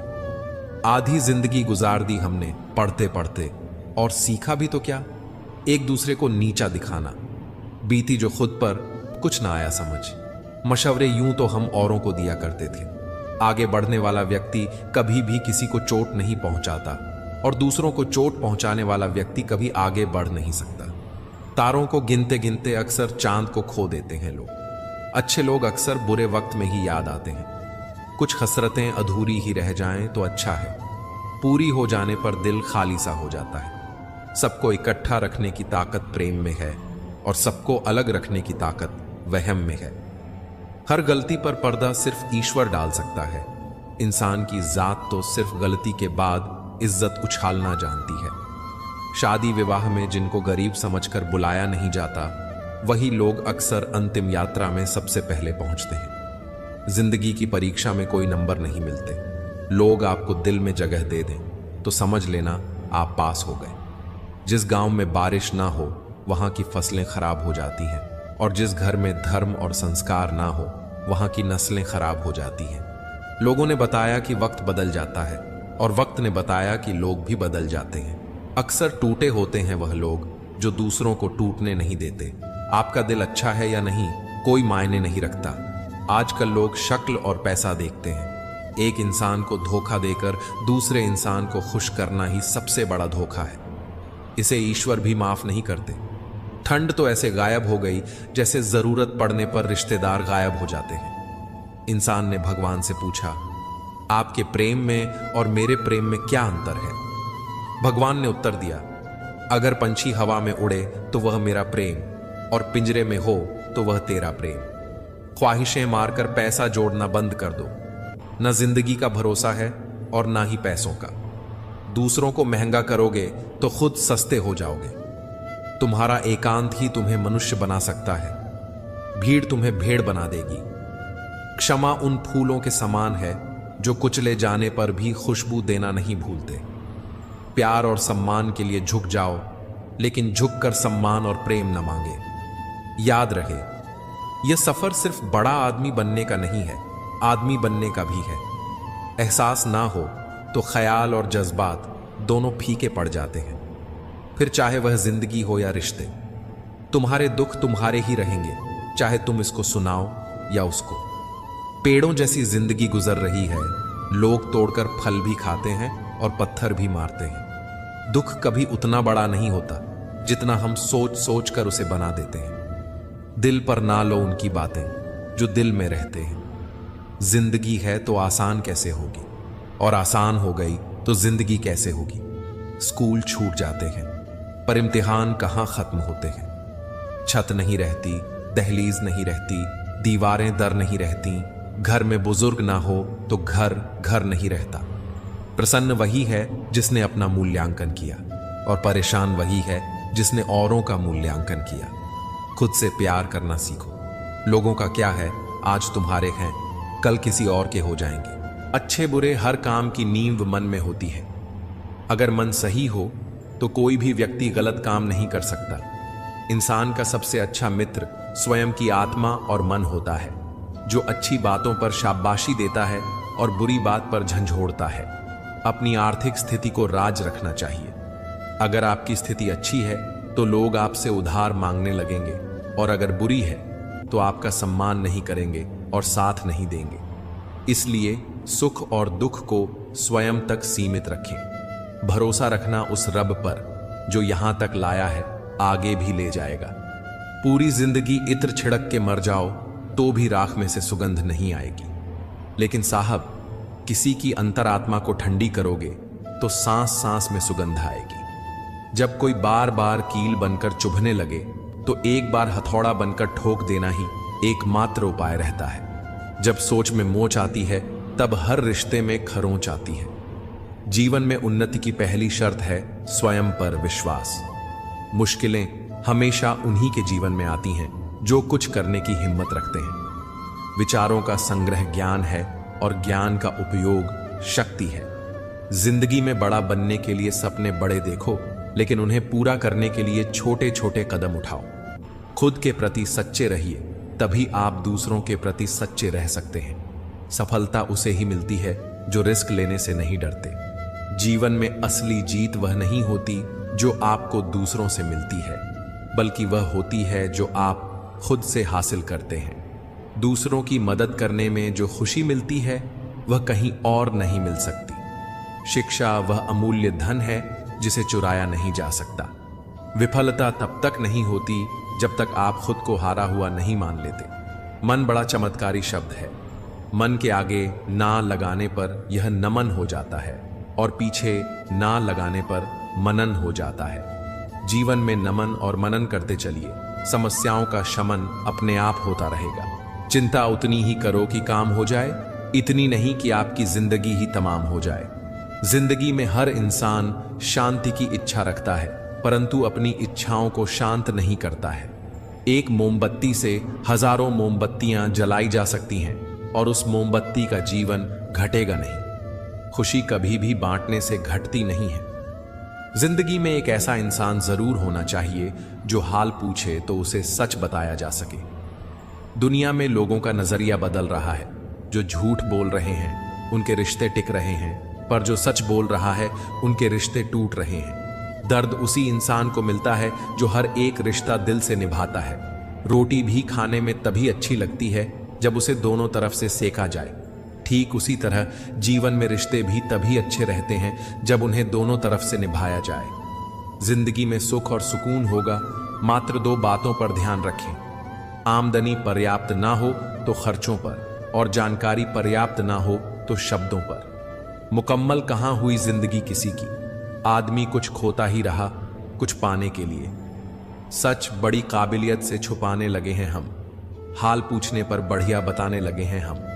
आधी जिंदगी गुजार दी हमने पढ़ते पढ़ते, और सीखा भी तो क्या, एक दूसरे को नीचा दिखाना। बीती जो खुद पर कुछ ना आया समझ। मशवरे यूं तो हम औरों को दिया करते थे। आगे बढ़ने वाला व्यक्ति कभी भी किसी को चोट नहीं पहुंचाता, और दूसरों को चोट पहुंचाने वाला व्यक्ति कभी आगे बढ़ नहीं सकता। तारों को गिनते गिनते अक्सर चांद को खो देते हैं लोग। अच्छे लोग अक्सर बुरे वक्त में ही याद आते हैं। कुछ हसरतें अधूरी ही रह जाएं तो अच्छा है। पूरी हो जाने पर दिल खाली सा हो जाता है। सबको इकट्ठा रखने की ताकत प्रेम में है, और सबको अलग रखने की ताकत वहम में है। हर गलती पर पर्दा सिर्फ ईश्वर डाल सकता है। इंसान की जात तो सिर्फ गलती के बाद इज्जत उछालना जानती है। शादी विवाह में जिनको गरीब समझकर बुलाया नहीं जाता, वही लोग अक्सर अंतिम यात्रा में सबसे पहले पहुंचते हैं। जिंदगी की परीक्षा में कोई नंबर नहीं मिलते। लोग आपको दिल में जगह दे दें तो समझ लेना आप पास हो गए। जिस गांव में बारिश ना हो वहां की फसलें खराब हो जाती हैं, और जिस घर में धर्म और संस्कार ना हो वहां की नस्लें खराब हो जाती हैं। लोगों ने बताया कि वक्त बदल जाता है, और वक्त ने बताया कि लोग भी बदल जाते हैं। अक्सर टूटे होते हैं वह लोग जो दूसरों को टूटने नहीं देते। आपका दिल अच्छा है या नहीं कोई मायने नहीं रखता। आजकल लोग शक्ल और पैसा देखते हैं। एक इंसान को धोखा देकर दूसरे इंसान को खुश करना ही सबसे बड़ा धोखा है। इसे ईश्वर भी माफ नहीं करते। ठंड तो ऐसे गायब हो गई जैसे जरूरत पड़ने पर रिश्तेदार गायब हो जाते हैं। इंसान ने भगवान से पूछा, आपके प्रेम में और मेरे प्रेम में क्या अंतर है? भगवान ने उत्तर दिया, अगर पंछी हवा में उड़े तो वह मेरा प्रेम, और पिंजरे में हो तो वह तेरा प्रेम। ख्वाहिशें मारकर पैसा जोड़ना बंद कर दो। न जिंदगी का भरोसा है और ना ही पैसों का। दूसरों को महंगा करोगे तो खुद सस्ते हो जाओगे। तुम्हारा एकांत ही तुम्हें मनुष्य बना सकता है। भीड़ तुम्हें भेड़ बना देगी। क्षमा उन फूलों के समान है जो कुचले जाने पर भी खुशबू देना नहीं भूलते। प्यार और सम्मान के लिए झुक जाओ, लेकिन झुककर सम्मान और प्रेम न मांगे। याद रहे, यह सफर सिर्फ बड़ा आदमी बनने का नहीं है, आदमी बनने का भी है। एहसास ना हो तो ख्याल और जज्बात दोनों फीके पड़ जाते हैं। फिर चाहे वह जिंदगी हो या रिश्ते, तुम्हारे दुख तुम्हारे ही रहेंगे, चाहे तुम इसको सुनाओ या उसको। पेड़ों जैसी जिंदगी गुजर रही है। लोग तोड़कर फल भी खाते हैं और पत्थर भी मारते हैं। दुख कभी उतना बड़ा नहीं होता जितना हम सोच सोच कर उसे बना देते हैं। दिल पर ना लो उनकी बातें जो दिल में रहते हैं। जिंदगी है तो आसान कैसे होगी, और आसान हो गई तो जिंदगी कैसे होगी। स्कूल छूट जाते हैं पर इम्तिहान कहाँ खत्म होते हैं। छत नहीं रहती, दहलीज नहीं रहती, दीवारें दर नहीं रहती। घर में बुजुर्ग ना हो तो घर घर नहीं रहता। प्रसन्न वही है जिसने अपना मूल्यांकन किया, और परेशान वही है जिसने औरों का मूल्यांकन किया। खुद से प्यार करना सीखो। लोगों का क्या है, आज तुम्हारे हैं, कल किसी और के हो जाएंगे। अच्छे बुरे हर काम की नींव मन में होती है। अगर मन सही हो तो कोई भी व्यक्ति गलत काम नहीं कर सकता। इंसान का सबसे अच्छा मित्र स्वयं की आत्मा और मन होता है, जो अच्छी बातों पर शाबाशी देता है और बुरी बात पर झंझोड़ता है। अपनी आर्थिक स्थिति को राज रखना चाहिए। अगर आपकी स्थिति अच्छी है तो लोग आपसे उधार मांगने लगेंगे, और अगर बुरी है तो आपका सम्मान नहीं करेंगे और साथ नहीं देंगे। इसलिए सुख और दुख को स्वयं तक सीमित रखें। भरोसा रखना उस रब पर जो यहां तक लाया है आगे भी ले जाएगा। पूरी जिंदगी इत्र छिड़क के मर जाओ तो भी राख में से सुगंध नहीं आएगी। लेकिन साहब, किसी की अंतरात्मा को ठंडी करोगे तो सांस सांस में सुगंध आएगी। जब कोई बार बार कील बनकर चुभने लगे तो एक बार हथौड़ा बनकर ठोक देना ही एकमात्र उपाय रहता है। जब सोच में मोच आती है तब हर रिश्ते में खरोंच आती है। जीवन में उन्नति की पहली शर्त है स्वयं पर विश्वास। मुश्किलें हमेशा उन्हीं के जीवन में आती हैं जो कुछ करने की हिम्मत रखते हैं। विचारों का संग्रह ज्ञान है, और ज्ञान का उपयोग शक्ति है। जिंदगी में बड़ा बनने के लिए सपने बड़े देखो, लेकिन उन्हें पूरा करने के लिए छोटे छोटे कदम उठाओ। खुद के प्रति सच्चे रहिए, तभी आप दूसरों के प्रति सच्चे रह सकते हैं। सफलता उसे ही मिलती है जो रिस्क लेने से नहीं डरते। जीवन में असली जीत वह नहीं होती जो आपको दूसरों से मिलती है, बल्कि वह होती है जो आप खुद से हासिल करते हैं। दूसरों की मदद करने में जो खुशी मिलती है वह कहीं और नहीं मिल सकती। शिक्षा वह अमूल्य धन है जिसे चुराया नहीं जा सकता। विफलता तब तक नहीं होती जब तक आप खुद को हारा हुआ नहीं मान लेते। मन बड़ा चमत्कारी शब्द है। मन के आगे ना लगाने पर यह नमन हो जाता है, और पीछे ना लगाने पर मनन हो जाता है। जीवन में नमन और मनन करते चलिए। समस्याओं का शमन अपने आप होता रहेगा। चिंता उतनी ही करो कि काम हो जाए, इतनी नहीं कि आपकी जिंदगी ही तमाम हो जाए। जिंदगी में हर इंसान शांति की इच्छा रखता है, परंतु अपनी इच्छाओं को शांत नहीं करता है। एक मोमबत्ती से हजारों मोमबत्तियां जलाई जा सकती हैं, और उस मोमबत्ती का जीवन घटेगा नहीं। खुशी कभी भी बांटने से घटती नहीं है। जिंदगी में एक ऐसा इंसान जरूर होना चाहिए जो हाल पूछे तो उसे सच बताया जा सके। दुनिया में लोगों का नजरिया बदल रहा है। जो झूठ बोल रहे हैं उनके रिश्ते टिक रहे हैं, पर जो सच बोल रहा है उनके रिश्ते टूट रहे हैं। दर्द उसी इंसान को मिलता है जो हर एक रिश्ता दिल से निभाता है। रोटी भी खाने में तभी अच्छी लगती है जब उसे दोनों तरफ से सेका जाए। ठीक उसी तरह जीवन में रिश्ते भी तभी अच्छे रहते हैं जब उन्हें दोनों तरफ से निभाया जाए। जिंदगी में सुख और सुकून होगा, मात्र दो बातों पर ध्यान रखें। आमदनी पर्याप्त ना हो तो खर्चों पर, और जानकारी पर्याप्त ना हो तो शब्दों पर। मुकम्मल कहां हुई जिंदगी किसी की, आदमी कुछ खोता ही रहा कुछ पाने के लिए। सच बड़ी काबिलियत से छुपाने लगे हैं हम, हाल पूछने पर बढ़िया बताने लगे हैं हम।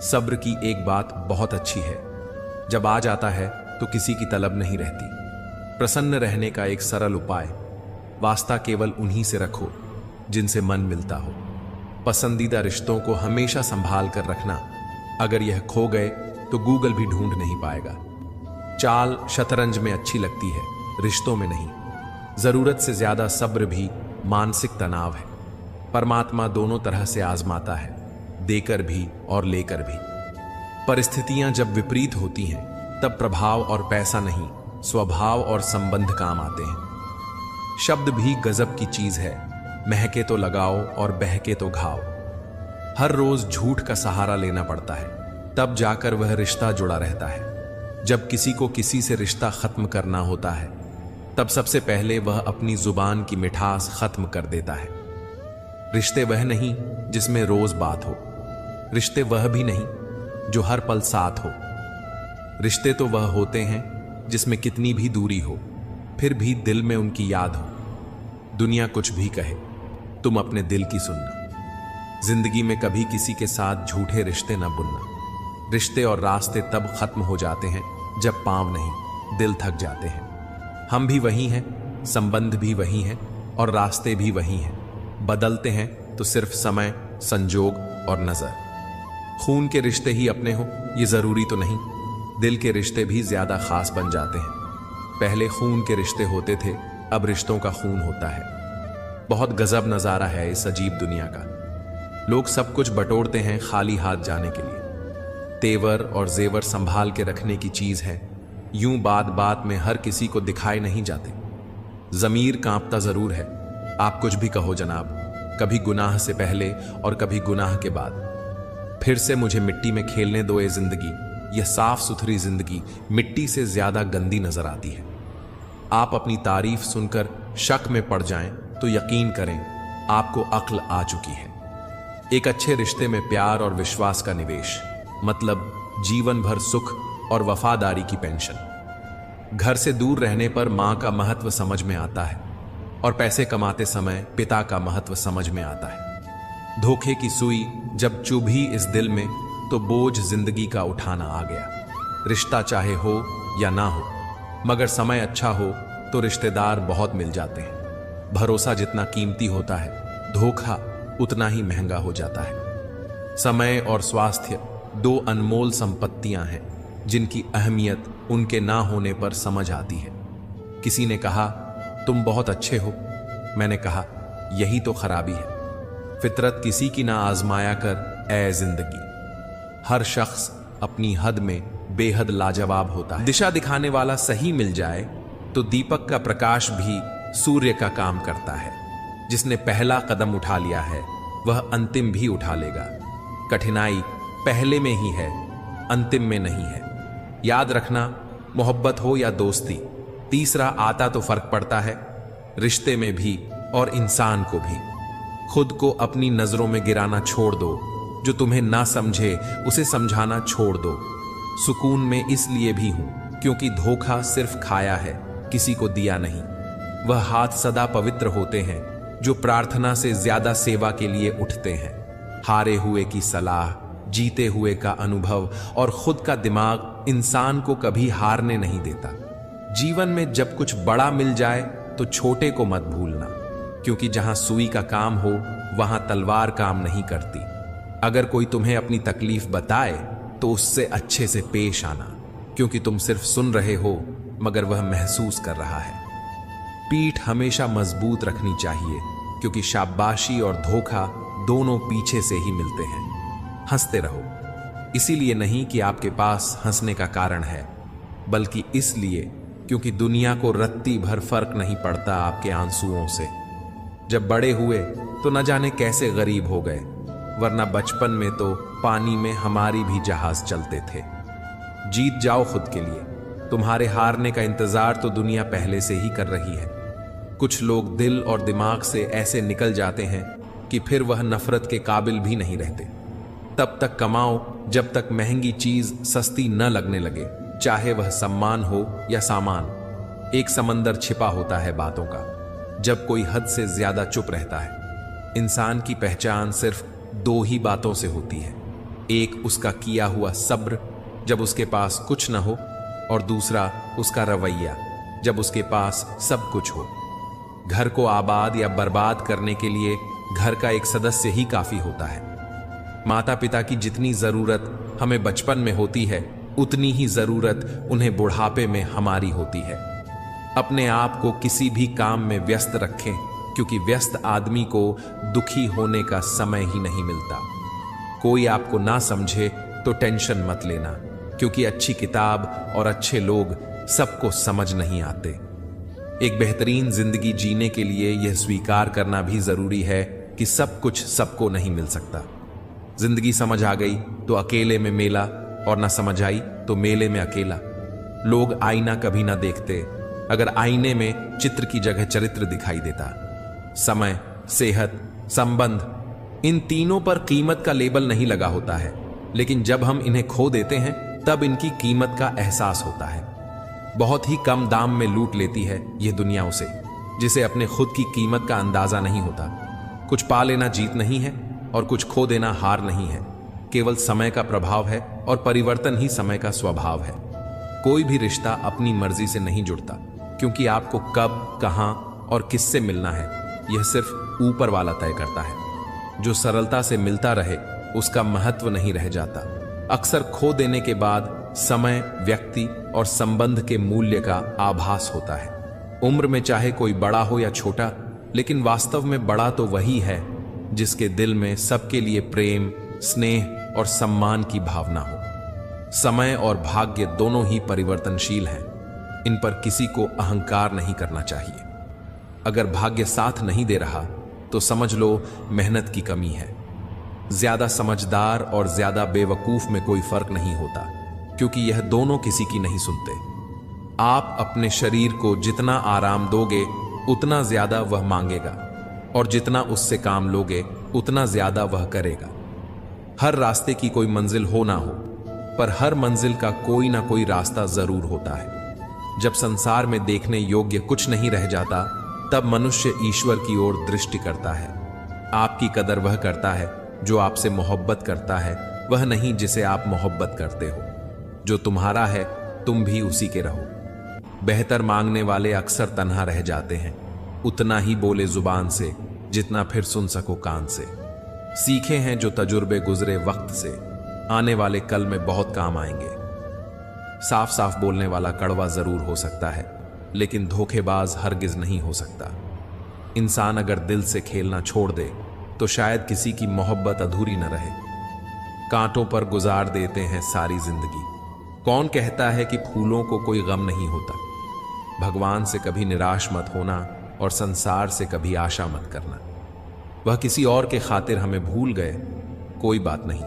सब्र की एक बात बहुत अच्छी है, जब आ जाता है तो किसी की तलब नहीं रहती। प्रसन्न रहने का एक सरल उपाय, वास्ता केवल उन्हीं से रखो जिनसे मन मिलता हो। पसंदीदा रिश्तों को हमेशा संभाल कर रखना, अगर यह खो गए तो गूगल भी ढूंढ नहीं पाएगा। चाल शतरंज में अच्छी लगती है, रिश्तों में नहीं। जरूरत से ज्यादा सब्र भी मानसिक तनाव है। परमात्मा दोनों तरह से आजमाता है, देकर भी और लेकर भी। परिस्थितियां जब विपरीत होती हैं तब प्रभाव और पैसा नहीं, स्वभाव और संबंध काम आते हैं। शब्द भी गजब की चीज है, महके तो लगाओ और बहके तो घाव। हर रोज झूठ का सहारा लेना पड़ता है, तब जाकर वह रिश्ता जुड़ा रहता है। जब किसी को किसी से रिश्ता खत्म करना होता है तब सबसे पहले वह अपनी जुबान की मिठास खत्म कर देता है। रिश्ते वह नहीं जिसमें रोज बात हो, रिश्ते वह भी नहीं जो हर पल साथ हो। रिश्ते तो वह होते हैं जिसमें कितनी भी दूरी हो फिर भी दिल में उनकी याद हो। दुनिया कुछ भी कहे, तुम अपने दिल की सुनना। जिंदगी में कभी किसी के साथ झूठे रिश्ते न बुनना। रिश्ते और रास्ते तब खत्म हो जाते हैं जब पांव नहीं, दिल थक जाते हैं। हम भी वही हैं, संबंध भी वही हैं और रास्ते भी वही हैं। बदलते हैं तो सिर्फ समय, संजोग और नजर। खून के रिश्ते ही अपने हो ये जरूरी तो नहीं, दिल के रिश्ते भी ज्यादा खास बन जाते हैं। पहले खून के रिश्ते होते थे, अब रिश्तों का खून होता है। बहुत गजब नजारा है इस अजीब दुनिया का। लोग सब कुछ बटोरते हैं खाली हाथ जाने के लिए। तेवर और जेवर संभाल के रखने की चीज है, यूं बात बात में हर किसी को दिखाए नहीं जाते। जमीर कांपता जरूर है, आप कुछ भी कहो जनाब, कभी गुनाह से पहले और कभी गुनाह के बाद। फिर से मुझे मिट्टी में खेलने दो ये जिंदगी। यह साफ सुथरी जिंदगी मिट्टी से ज्यादा गंदी नजर आती है। आप अपनी तारीफ सुनकर शक में पड़ जाएं तो यकीन करें आपको अक्ल आ चुकी है। एक अच्छे रिश्ते में प्यार और विश्वास का निवेश, मतलब जीवन भर सुख और वफादारी की पेंशन। घर से दूर रहने पर मां का महत्व समझ में आता है और पैसे कमाते समय पिता का महत्व समझ में आता है। धोखे की सुई जब चुभी इस दिल में तो बोझ जिंदगी का उठाना आ गया। रिश्ता चाहे हो या ना हो, मगर समय अच्छा हो तो रिश्तेदार बहुत मिल जाते हैं। भरोसा जितना कीमती होता है, धोखा उतना ही महंगा हो जाता है। समय और स्वास्थ्य दो अनमोल संपत्तियां हैं जिनकी अहमियत उनके ना होने पर समझ आती है। किसी ने कहा तुम बहुत अच्छे हो, मैंने कहा यही तो खराबी है। फितरत किसी की ना आजमाया कर ए जिंदगी। हर शख्स अपनी हद में बेहद लाजवाब होता है। दिशा दिखाने वाला सही मिल जाए तो दीपक का प्रकाश भी सूर्य का काम करता है। जिसने पहला कदम उठा लिया है वह अंतिम भी उठा लेगा। कठिनाई पहले में ही है, अंतिम में नहीं है। याद रखना, मोहब्बत हो या दोस्ती, तीसरा आता तो फर्क पड़ता है, रिश्ते में भी और इंसान को भी। खुद को अपनी नजरों में गिराना छोड़ दो, जो तुम्हें ना समझे उसे समझाना छोड़ दो। सुकून में इसलिए भी हूं क्योंकि धोखा सिर्फ खाया है, किसी को दिया नहीं। वह हाथ सदा पवित्र होते हैं जो प्रार्थना से ज्यादा सेवा के लिए उठते हैं। हारे हुए की सलाह, जीते हुए का अनुभव और खुद का दिमाग इंसान को कभी हारने नहीं देता। जीवन में जब कुछ बड़ा मिल जाए तो छोटे को मत भूलना, क्योंकि जहां सुई का काम हो वहां तलवार काम नहीं करती। अगर कोई तुम्हें अपनी तकलीफ बताए तो उससे अच्छे से पेश आना, क्योंकि तुम सिर्फ सुन रहे हो, मगर वह महसूस कर रहा है। पीठ हमेशा मजबूत रखनी चाहिए, क्योंकि शाबाशी और धोखा दोनों पीछे से ही मिलते हैं। हंसते रहो, इसीलिए नहीं कि आपके पास हंसने का कारण है, बल्कि इसलिए क्योंकि दुनिया को रत्ती भर फर्क नहीं पड़ता आपके आंसुओं से। जब बड़े हुए तो न जाने कैसे गरीब हो गए, वरना बचपन में तो पानी में हमारी भी जहाज चलते थे। जीत जाओ खुद के लिए, तुम्हारे हारने का इंतजार तो दुनिया पहले से ही कर रही है। कुछ लोग दिल और दिमाग से ऐसे निकल जाते हैं कि फिर वह नफरत के काबिल भी नहीं रहते। तब तक कमाओ जब तक महंगी चीज सस्ती न लगने लगे, चाहे वह सम्मान हो या सामान। एक समंदर छिपा होता है बातों का, जब कोई हद से ज्यादा चुप रहता है। इंसान की पहचान सिर्फ दो ही बातों से होती है, एक उसका किया हुआ सब्र जब उसके पास कुछ न हो, और दूसरा उसका रवैया जब उसके पास सब कुछ हो। घर को आबाद या बर्बाद करने के लिए घर का एक सदस्य ही काफी होता है। माता पिता की जितनी जरूरत हमें बचपन में होती है, उतनी ही जरूरत उन्हें बुढ़ापे में हमारी होती है। अपने आप को किसी भी काम में व्यस्त रखें, क्योंकि व्यस्त आदमी को दुखी होने का समय ही नहीं मिलता। कोई आपको ना समझे तो टेंशन मत लेना, क्योंकि अच्छी किताब और अच्छे लोग सबको समझ नहीं आते। एक बेहतरीन जिंदगी जीने के लिए यह स्वीकार करना भी जरूरी है कि सब कुछ सबको नहीं मिल सकता। जिंदगी समझ आ गई तो अकेले में मेला, और ना समझ आई तो मेले में अकेला। लोग आईना कभी ना देखते, अगर आईने में चित्र की जगह चरित्र दिखाई देता। समय, सेहत, संबंध, इन तीनों पर कीमत का लेबल नहीं लगा होता है, लेकिन जब हम इन्हें खो देते हैं तब इनकी कीमत का एहसास होता है। बहुत ही कम दाम में लूट लेती है यह दुनिया उसे, जिसे अपने खुद की कीमत का अंदाजा नहीं होता। कुछ पा लेना जीत नहीं है और कुछ खो देना हार नहीं है, केवल समय का प्रभाव है और परिवर्तन ही समय का स्वभाव है। कोई भी रिश्ता अपनी मर्जी से नहीं जुड़ता, क्योंकि आपको कब, कहां और किससे मिलना है यह सिर्फ ऊपर वाला तय करता है। जो सरलता से मिलता रहे उसका महत्व नहीं रह जाता। अक्सर खो देने के बाद समय, व्यक्ति और संबंध के मूल्य का आभास होता है। उम्र में चाहे कोई बड़ा हो या छोटा, लेकिन वास्तव में बड़ा तो वही है जिसके दिल में सबके लिए प्रेम, स्नेह और सम्मान की भावना हो। समय और भाग्य दोनों ही परिवर्तनशील हैं, इन पर किसी को अहंकार नहीं करना चाहिए। अगर भाग्य साथ नहीं दे रहा तो समझ लो मेहनत की कमी है। ज्यादा समझदार और ज्यादा बेवकूफ में कोई फर्क नहीं होता, क्योंकि यह दोनों किसी की नहीं सुनते। आप अपने शरीर को जितना आराम दोगे उतना ज्यादा वह मांगेगा, और जितना उससे काम लोगे उतना ज्यादा वह करेगा। हर रास्ते की कोई मंजिल हो ना हो, पर हर मंजिल का कोई ना कोई रास्ता जरूर होता है। जब संसार में देखने योग्य कुछ नहीं रह जाता, तब मनुष्य ईश्वर की ओर दृष्टि करता है। आपकी कदर वह करता है जो आपसे मोहब्बत करता है, वह नहीं जिसे आप मोहब्बत करते हो। जो तुम्हारा है तुम भी उसी के रहो। बेहतर मांगने वाले अक्सर तन्हा रह जाते हैं, उतना ही बोले जुबान से जितना फिर सुन सको कान से। सीखे हैं जो तजुर्बे गुजरे वक्त से, आने वाले कल में बहुत काम आएंगे। साफ साफ बोलने वाला कड़वा जरूर हो सकता है, लेकिन धोखेबाज हरगिज नहीं हो सकता। इंसान अगर दिल से खेलना छोड़ दे तो शायद किसी की मोहब्बत अधूरी न रहे। कांटों पर गुजार देते हैं सारी जिंदगी। कौन कहता है कि फूलों को कोई गम नहीं होता। भगवान से कभी निराश मत होना और संसार से कभी आशा मत करना। वह किसी और के खातिर हमें भूल गए, कोई बात नहीं,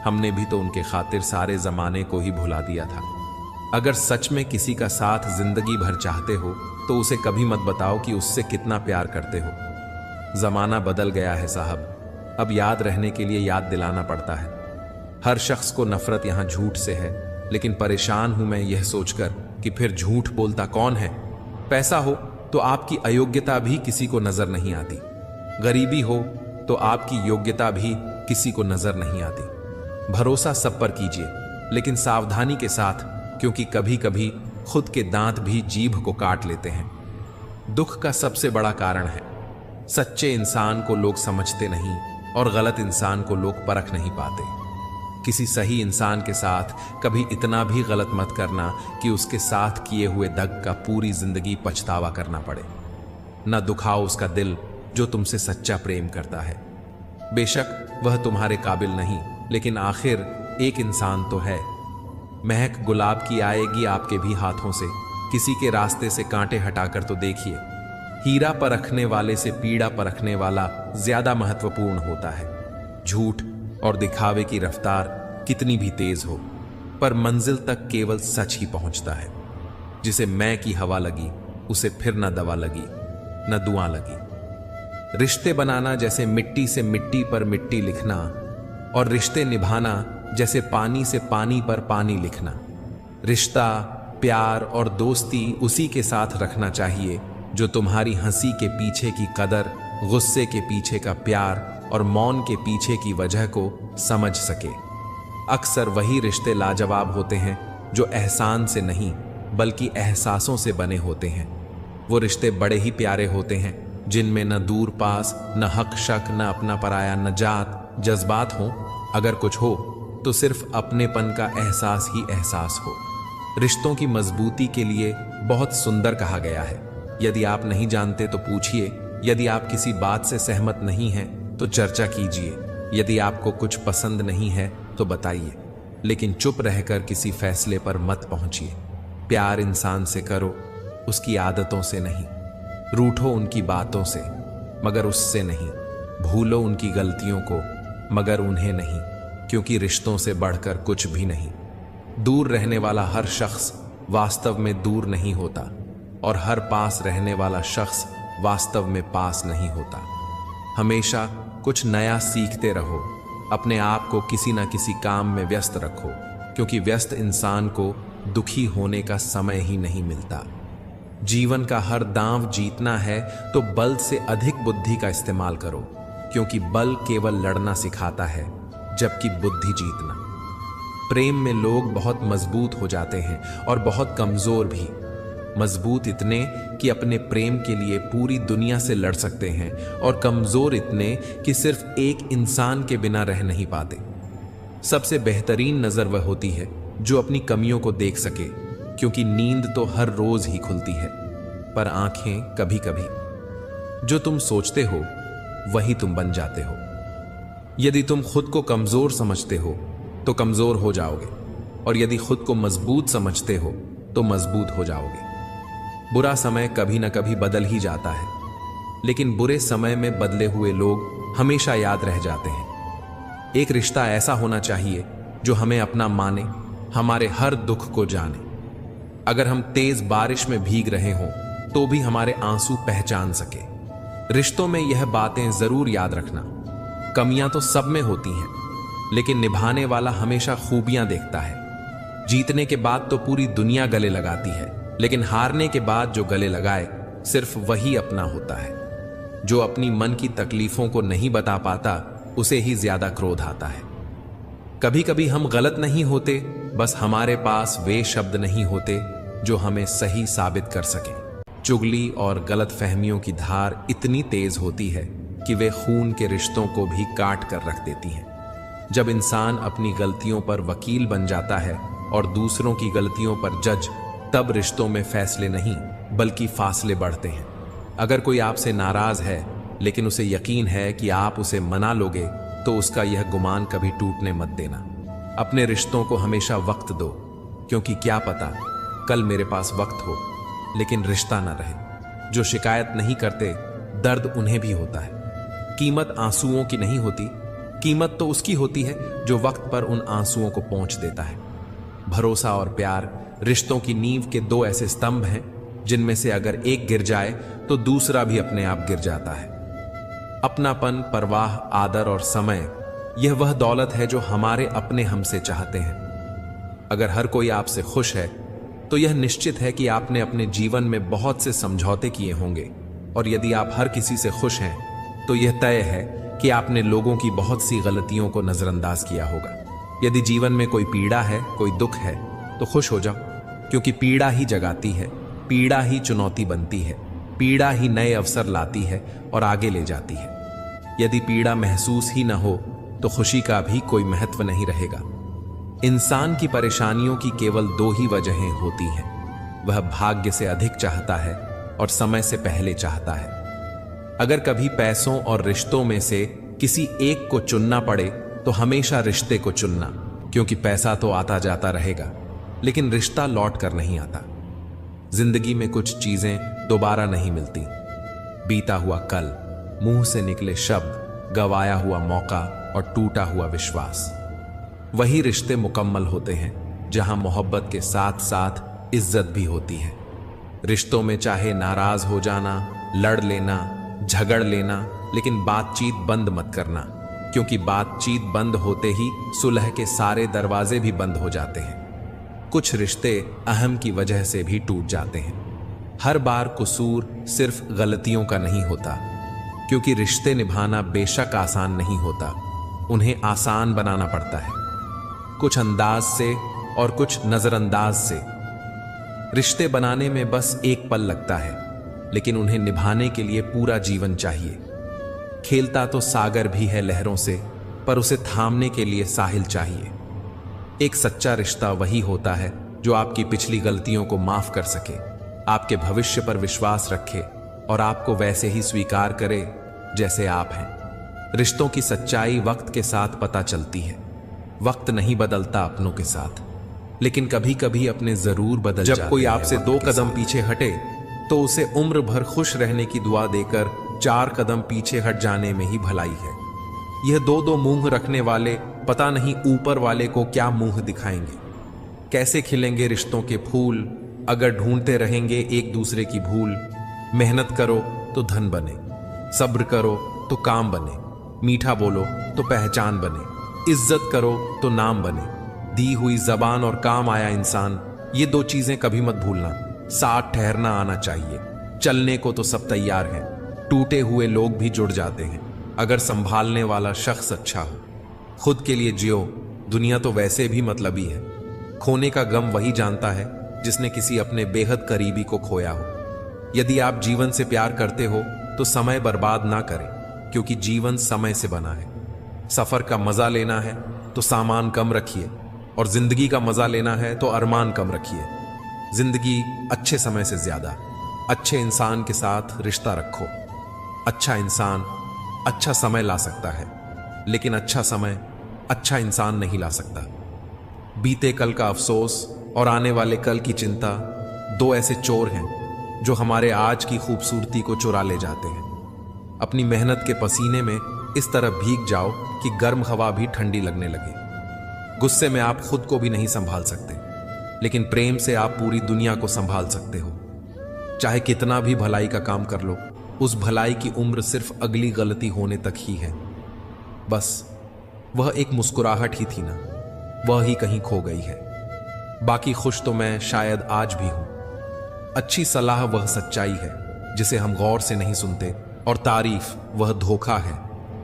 हमने भी तो उनके खातिर सारे जमाने को ही भुला दिया था। अगर सच में किसी का साथ जिंदगी भर चाहते हो तो उसे कभी मत बताओ कि उससे कितना प्यार करते हो। जमाना बदल गया है साहब, अब याद रहने के लिए याद दिलाना पड़ता है। हर शख्स को नफरत यहां झूठ से है, लेकिन परेशान हूं मैं यह सोचकर कि फिर झूठ बोलता कौन है। पैसा हो तो आपकी अयोग्यता भी किसी को नजर नहीं आती, गरीबी हो तो आपकी योग्यता भी किसी को नजर नहीं आती। भरोसा सब पर कीजिए, लेकिन सावधानी के साथ, क्योंकि कभी कभी खुद के दांत भी जीभ को काट लेते हैं। दुख का सबसे बड़ा कारण है सच्चे इंसान को लोग समझते नहीं और गलत इंसान को लोग परख नहीं पाते। किसी सही इंसान के साथ कभी इतना भी गलत मत करना कि उसके साथ किए हुए दग का पूरी जिंदगी पछतावा करना पड़े। न दुखाओ उसका दिल जो तुमसे सच्चा प्रेम करता है। बेशक वह तुम्हारे काबिल नहीं, लेकिन आखिर एक इंसान तो है। महक गुलाब की आएगी आपके भी हाथों से, किसी के रास्ते से कांटे हटाकर तो देखिए। हीरा परखने वाले से पीड़ा परखने वाला ज्यादा महत्वपूर्ण होता है। झूठ और दिखावे की रफ्तार कितनी भी तेज हो, पर मंजिल तक केवल सच ही पहुंचता है। जिसे मैं की हवा लगी, उसे फिर न दवा लगी न दुआ लगी। रिश्ते बनाना जैसे मिट्टी से मिट्टी पर मिट्टी लिखना, और रिश्ते निभाना जैसे पानी से पानी पर पानी लिखना। रिश्ता, प्यार और दोस्ती उसी के साथ रखना चाहिए जो तुम्हारी हंसी के पीछे की कदर, गुस्से के पीछे का प्यार और मौन के पीछे की वजह को समझ सके। अक्सर वही रिश्ते लाजवाब होते हैं जो एहसान से नहीं बल्कि एहसासों से बने होते हैं। वो रिश्ते बड़े ही प्यारे होते हैं जिनमें न दूर पास, न हक शक, न अपना पराया, न जात जज्बात हो। अगर कुछ हो तो सिर्फ अपनेपन का एहसास ही एहसास हो। रिश्तों की मजबूती के लिए बहुत सुंदर कहा गया है। यदि आप नहीं जानते तो पूछिए, यदि आप किसी बात से सहमत नहीं हैं तो चर्चा कीजिए, यदि आपको कुछ पसंद नहीं है तो बताइए, लेकिन चुप रहकर किसी फैसले पर मत पहुंचिए। प्यार इंसान से करो, उसकी आदतों से नहीं। रूठो उनकी बातों से मगर उससे नहीं। भूलो उनकी गलतियों को मगर उन्हें नहीं, क्योंकि रिश्तों से बढ़कर कुछ भी नहीं। दूर रहने वाला हर शख्स वास्तव में दूर नहीं होता, और हर पास रहने वाला शख्स वास्तव में पास नहीं होता। हमेशा कुछ नया सीखते रहो। अपने आप को किसी न किसी काम में व्यस्त रखो, क्योंकि व्यस्त इंसान को दुखी होने का समय ही नहीं मिलता। जीवन का हर दांव जीतना है तो बल से अधिक बुद्धि का इस्तेमाल करो, क्योंकि बल केवल लड़ना सिखाता है जबकि बुद्धि जीतना। प्रेम में लोग बहुत मजबूत हो जाते हैं और बहुत कमजोर भी। मजबूत इतने कि अपने प्रेम के लिए पूरी दुनिया से लड़ सकते हैं, और कमजोर इतने कि सिर्फ एक इंसान के बिना रह नहीं पाते। सबसे बेहतरीन नजर वह होती है जो अपनी कमियों को देख सके, क्योंकि नींद तो हर रोज ही खुलती है, पर आंखें कभी कभी। जो तुम सोचते हो वही तुम बन जाते हो। यदि तुम खुद को कमजोर समझते हो तो कमजोर हो जाओगे, और यदि खुद को मजबूत समझते हो तो मजबूत हो जाओगे। बुरा समय कभी न कभी बदल ही जाता है, लेकिन बुरे समय में बदले हुए लोग हमेशा याद रह जाते हैं। एक रिश्ता ऐसा होना चाहिए जो हमें अपना माने, हमारे हर दुख को जाने। अगर हम तेज बारिश में भीग रहे हों तो भी हमारे आंसू पहचान सके। रिश्तों में यह बातें जरूर याद रखना। कमियां तो सब में होती हैं, लेकिन निभाने वाला हमेशा खूबियां देखता है। जीतने के बाद तो पूरी दुनिया गले लगाती है, लेकिन हारने के बाद जो गले लगाए सिर्फ वही अपना होता है। जो अपनी मन की तकलीफों को नहीं बता पाता उसे ही ज्यादा क्रोध आता है। कभी कभी हम गलत नहीं होते, बस हमारे पास वे शब्द नहीं होते जो हमें सही साबित कर सके। चुगली और गलत फहमियों की धार इतनी तेज होती है कि वे खून के रिश्तों को भी काट कर रख देती हैं। जब इंसान अपनी गलतियों पर वकील बन जाता है और दूसरों की गलतियों पर जज, तब रिश्तों में फैसले नहीं बल्कि फासले बढ़ते हैं। अगर कोई आपसे नाराज है लेकिन उसे यकीन है कि आप उसे मना लोगे, तो उसका यह गुमान कभी टूटने मत देना। अपने रिश्तों को हमेशा वक्त दो, क्योंकि क्या पता कल मेरे पास वक्त हो लेकिन रिश्ता ना रहे। जो शिकायत नहीं करते, दर्द उन्हें भी होता है। कीमत आंसुओं की नहीं होती, कीमत तो उसकी होती है जो वक्त पर उन आंसुओं को पोंछ देता है। भरोसा और प्यार रिश्तों की नींव के दो ऐसे स्तंभ हैं जिनमें से अगर एक गिर जाए तो दूसरा भी अपने आप गिर जाता है। अपनापन, परवाह, आदर और समय, यह वह दौलत है जो हमारे अपने हमसे चाहते हैं। अगर हर कोई आपसे खुश है तो यह निश्चित है कि आपने अपने जीवन में बहुत से समझौते किए होंगे, और यदि आप हर किसी से खुश हैं तो यह तय है कि आपने लोगों की बहुत सी गलतियों को नजरअंदाज किया होगा। यदि जीवन में कोई पीड़ा है, कोई दुख है, तो खुश हो जाओ, क्योंकि पीड़ा ही जगाती है, पीड़ा ही चुनौती बनती है, पीड़ा ही नए अवसर लाती है और आगे ले जाती है। यदि पीड़ा महसूस ही न हो तो खुशी का भी कोई महत्व नहीं रहेगा। इंसान की परेशानियों की केवल दो ही वजहें होती हैं। वह भाग्य से अधिक चाहता है और समय से पहले चाहता है। अगर कभी पैसों और रिश्तों में से किसी एक को चुनना पड़े तो हमेशा रिश्ते को चुनना, क्योंकि पैसा तो आता जाता रहेगा लेकिन रिश्ता लौट कर नहीं आता। जिंदगी में कुछ चीजें दोबारा नहीं मिलती। बीता हुआ कल, मुंह से निकले शब्द, गवाया हुआ मौका और टूटा हुआ विश्वास, वही रिश्ते मुकम्मल होते हैं जहां मोहब्बत के साथ साथ इज्जत भी होती है। रिश्तों में चाहे नाराज हो जाना, लड़ लेना, झगड़ लेना, लेकिन बातचीत बंद मत करना, क्योंकि बातचीत बंद होते ही सुलह के सारे दरवाजे भी बंद हो जाते हैं। कुछ रिश्ते अहम की वजह से भी टूट जाते हैं। हर बार कसूर सिर्फ गलतियों का नहीं होता, क्योंकि रिश्ते निभाना बेशक आसान नहीं होता, उन्हें आसान बनाना पड़ता है, कुछ अंदाज से और कुछ नजरअंदाज से। रिश्ते बनाने में बस एक पल लगता है, लेकिन उन्हें निभाने के लिए पूरा जीवन चाहिए। खेलता तो सागर भी है लहरों से, पर उसे थामने के लिए साहिल चाहिए। एक सच्चा रिश्ता वही होता है जो आपकी पिछली गलतियों को माफ कर सके, आपके भविष्य पर विश्वास रखे और आपको वैसे ही स्वीकार करे जैसे आप हैं। रिश्तों की सच्चाई वक्त के साथ पता चलती है। वक्त नहीं बदलता अपनों के साथ, लेकिन कभी कभी अपने जरूर बदल जाते हैं। जब कोई आपसे 2 कदम पीछे हटे तो उसे उम्र भर खुश रहने की दुआ देकर 4 कदम पीछे हट जाने में ही भलाई है। यह 2-2 मुंह रखने वाले पता नहीं ऊपर वाले को क्या मुंह दिखाएंगे। कैसे खिलेंगे रिश्तों के फूल अगर ढूंढते रहेंगे एक दूसरे की भूल। मेहनत करो तो धन बने, सब्र करो तो काम बने, मीठा बोलो तो पहचान बने, इज्जत करो तो नाम बने, दी हुई जबान और काम आया इंसान, ये 2 चीजें कभी मत भूलना। साथ ठहरना आना चाहिए। चलने को तो सब तैयार हैं, टूटे हुए लोग भी जुड़ जाते हैं अगर संभालने वाला शख्स अच्छा हो। खुद के लिए जियो, दुनिया तो वैसे भी मतलबी है। खोने का गम वही जानता है जिसने किसी अपने बेहद करीबी को खोया हो। यदि आप जीवन से प्यार करते हो तो समय बर्बाद ना करें, क्योंकि जीवन समय से बना है। सफर का मजा लेना है तो सामान कम रखिए, और जिंदगी का मजा लेना है तो अरमान कम रखिए। जिंदगी अच्छे समय से ज्यादा अच्छे इंसान के साथ रिश्ता रखो। अच्छा इंसान अच्छा समय ला सकता है, लेकिन अच्छा समय अच्छा इंसान नहीं ला सकता। बीते कल का अफसोस और आने वाले कल की चिंता 2 ऐसे चोर हैं जो हमारे आज की खूबसूरती को चुरा ले जाते हैं। अपनी मेहनत के पसीने में इस तरह भीग जाओ कि गर्म हवा भी ठंडी लगने लगे। गुस्से में आप खुद को भी नहीं संभाल सकते, लेकिन प्रेम से आप पूरी दुनिया को संभाल सकते हो। चाहे कितना भी भलाई का काम कर लो, उस भलाई की उम्र सिर्फ अगली गलती होने तक ही है। बस वह एक मुस्कुराहट ही थी ना, वह ही कहीं खो गई है। बाकी खुश तो मैं शायद आज भी हूं। अच्छी सलाह वह सच्चाई है जिसे हम गौर से नहीं सुनते, और तारीफ वह धोखा है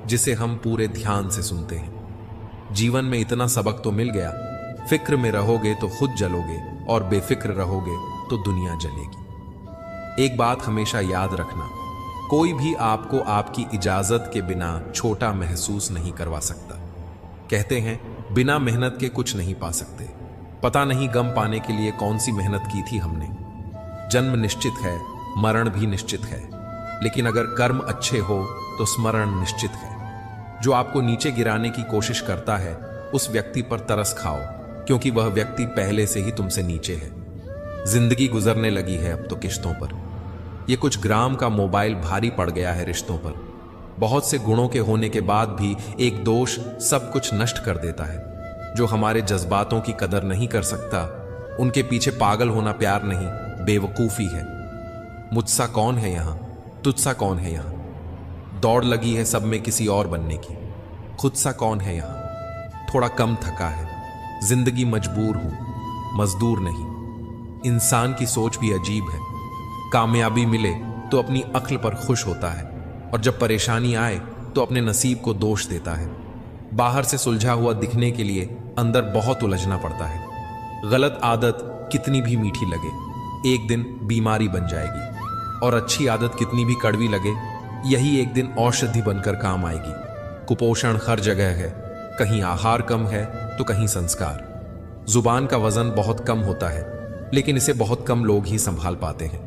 जिसे हम पूरे ध्यान से सुनते हैं। जीवन में इतना सबक तो मिल गया, फिक्र में रहोगे तो खुद जलोगे और बेफिक्र रहोगे तो दुनिया जलेगी। एक बात हमेशा याद रखना, कोई भी आपको आपकी इजाजत के बिना छोटा महसूस नहीं करवा सकता। कहते हैं बिना मेहनत के कुछ नहीं पा सकते। पता नहीं गम पाने के लिए कौन सी मेहनत की थी हमने। जन्म निश्चित है, मरण भी निश्चित है, लेकिन अगर कर्म अच्छे हो तो स्मरण निश्चित है। जो आपको नीचे गिराने की कोशिश करता है उस व्यक्ति पर तरस खाओ, क्योंकि वह व्यक्ति पहले से ही तुमसे नीचे है। जिंदगी गुजरने लगी है अब तो किश्तों पर। यह कुछ ग्राम का मोबाइल भारी पड़ गया है रिश्तों पर। बहुत से गुणों के होने के बाद भी एक दोष सब कुछ नष्ट कर देता है। जो हमारे जज्बातों की कदर नहीं कर सकता, उनके पीछे पागल होना प्यार नहीं, बेवकूफी है। मुझसा कौन है यहां, तुझसा कौन है यहां। दौड़ लगी है सब में किसी और बनने की, खुद सा कौन है यहां। थोड़ा कम थका है, जिंदगी मजबूर हूं, मजदूर नहीं। इंसान की सोच भी अजीब है। कामयाबी मिले तो अपनी अक्ल पर खुश होता है, और जब परेशानी आए तो अपने नसीब को दोष देता है। बाहर से सुलझा हुआ दिखने के लिए अंदर बहुत उलझना पड़ता है। गलत आदत कितनी भी मीठी लगे, एक दिन बीमारी बन जाएगी, और अच्छी आदत कितनी भी कड़वी लगे, यही एक दिन औषधि बनकर काम आएगी। कुपोषण हर जगह है, कहीं आहार कम है तो कहीं संस्कार। जुबान का वजन बहुत कम होता है, लेकिन इसे बहुत कम लोग ही संभाल पाते हैं।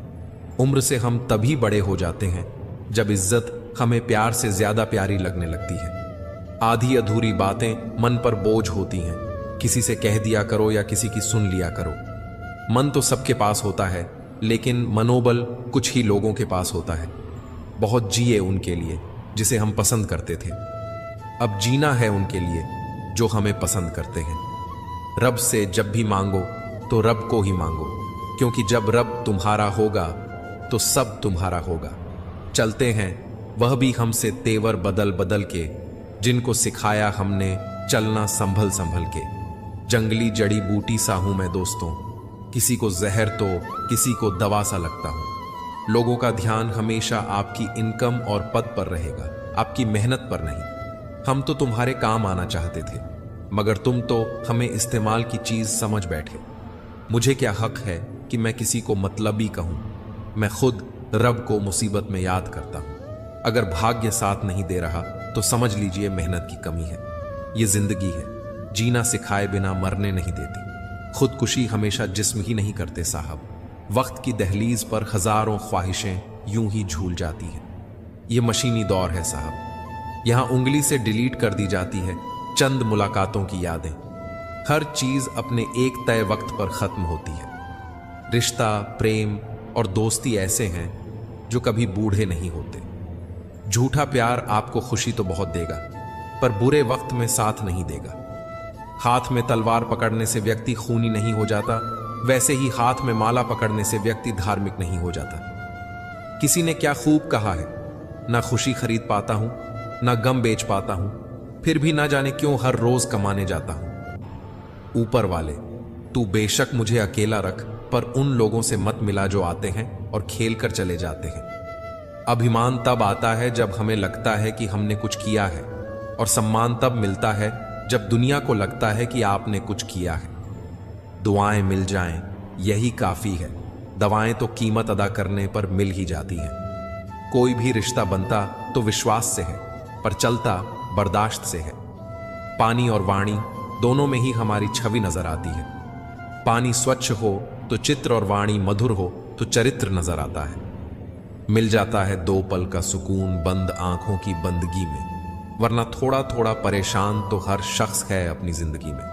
उम्र से हम तभी बड़े हो जाते हैं जब इज्जत हमें प्यार से ज्यादा प्यारी लगने लगती है। आधी अधूरी बातें मन पर बोझ होती हैं, किसी से कह दिया करो या किसी की सुन लिया करो। मन तो सबके पास होता है, लेकिन मनोबल कुछ ही लोगों के पास होता है। बहुत जिए उनके लिए जिसे हम पसंद करते थे, अब जीना है उनके लिए जो हमें पसंद करते हैं। रब से जब भी मांगो तो रब को ही मांगो, क्योंकि जब रब तुम्हारा होगा तो सब तुम्हारा होगा। चलते हैं वह भी हमसे तेवर बदल बदल के, जिनको सिखाया हमने चलना संभल संभल के। जंगली जड़ी बूटी सा हूं मैं दोस्तों, किसी को जहर तो किसी को दवा सा लगता हूं। लोगों का ध्यान हमेशा आपकी इनकम और पद पर रहेगा, आपकी मेहनत पर नहीं। हम तो तुम्हारे काम आना चाहते थे, मगर तुम तो हमें इस्तेमाल की चीज समझ बैठे। मुझे क्या हक है कि मैं किसी को मतलबी कहूं? मैं खुद रब को मुसीबत में याद करता हूं। अगर भाग्य साथ नहीं दे रहा तो समझ लीजिए मेहनत की कमी है। ये जिंदगी है, जीना सिखाए बिना मरने नहीं देती। खुदकुशी हमेशा जिस्म ही नहीं करते साहब। वक्त की दहलीज पर हजारों ख्वाहिशें यूं ही झूल जाती हैं। ये मशीनी दौर है साहब, यहां उंगली से डिलीट कर दी जाती है चंद मुलाकातों की यादें। हर चीज अपने एक तय वक्त पर खत्म होती है। रिश्ता, प्रेम और दोस्ती ऐसे हैं जो कभी बूढ़े नहीं होते। झूठा प्यार आपको खुशी तो बहुत देगा, पर बुरे वक्त में साथ नहीं देगा। हाथ में तलवार पकड़ने से व्यक्ति खूनी नहीं हो जाता, वैसे ही हाथ में माला पकड़ने से व्यक्ति धार्मिक नहीं हो जाता। किसी ने क्या खूब कहा है, ना खुशी खरीद पाता हूं, ना गम बेच पाता हूं, फिर भी ना जाने क्यों हर रोज कमाने जाता हूं। ऊपर वाले, तू बेशक मुझे अकेला रख, पर उन लोगों से मत मिला जो आते हैं और खेल कर चले जाते हैं। अभिमान तब आता है जब हमें लगता है कि हमने कुछ किया है, और सम्मान तब मिलता है जब दुनिया को लगता है कि आपने कुछ किया है। दुआएं मिल जाएं यही काफी है, दवाएं तो कीमत अदा करने पर मिल ही जाती हैं। कोई भी रिश्ता बनता तो विश्वास से है, पर चलता बर्दाश्त से है। पानी और वाणी दोनों में ही हमारी छवि नजर आती है। पानी स्वच्छ हो तो चित्र और वाणी मधुर हो तो चरित्र नजर आता है। मिल जाता है 2 पल का सुकून बंद आंखों की बंदगी में, वरना थोड़ा थोड़ा परेशान तो हर शख्स है अपनी जिंदगी में।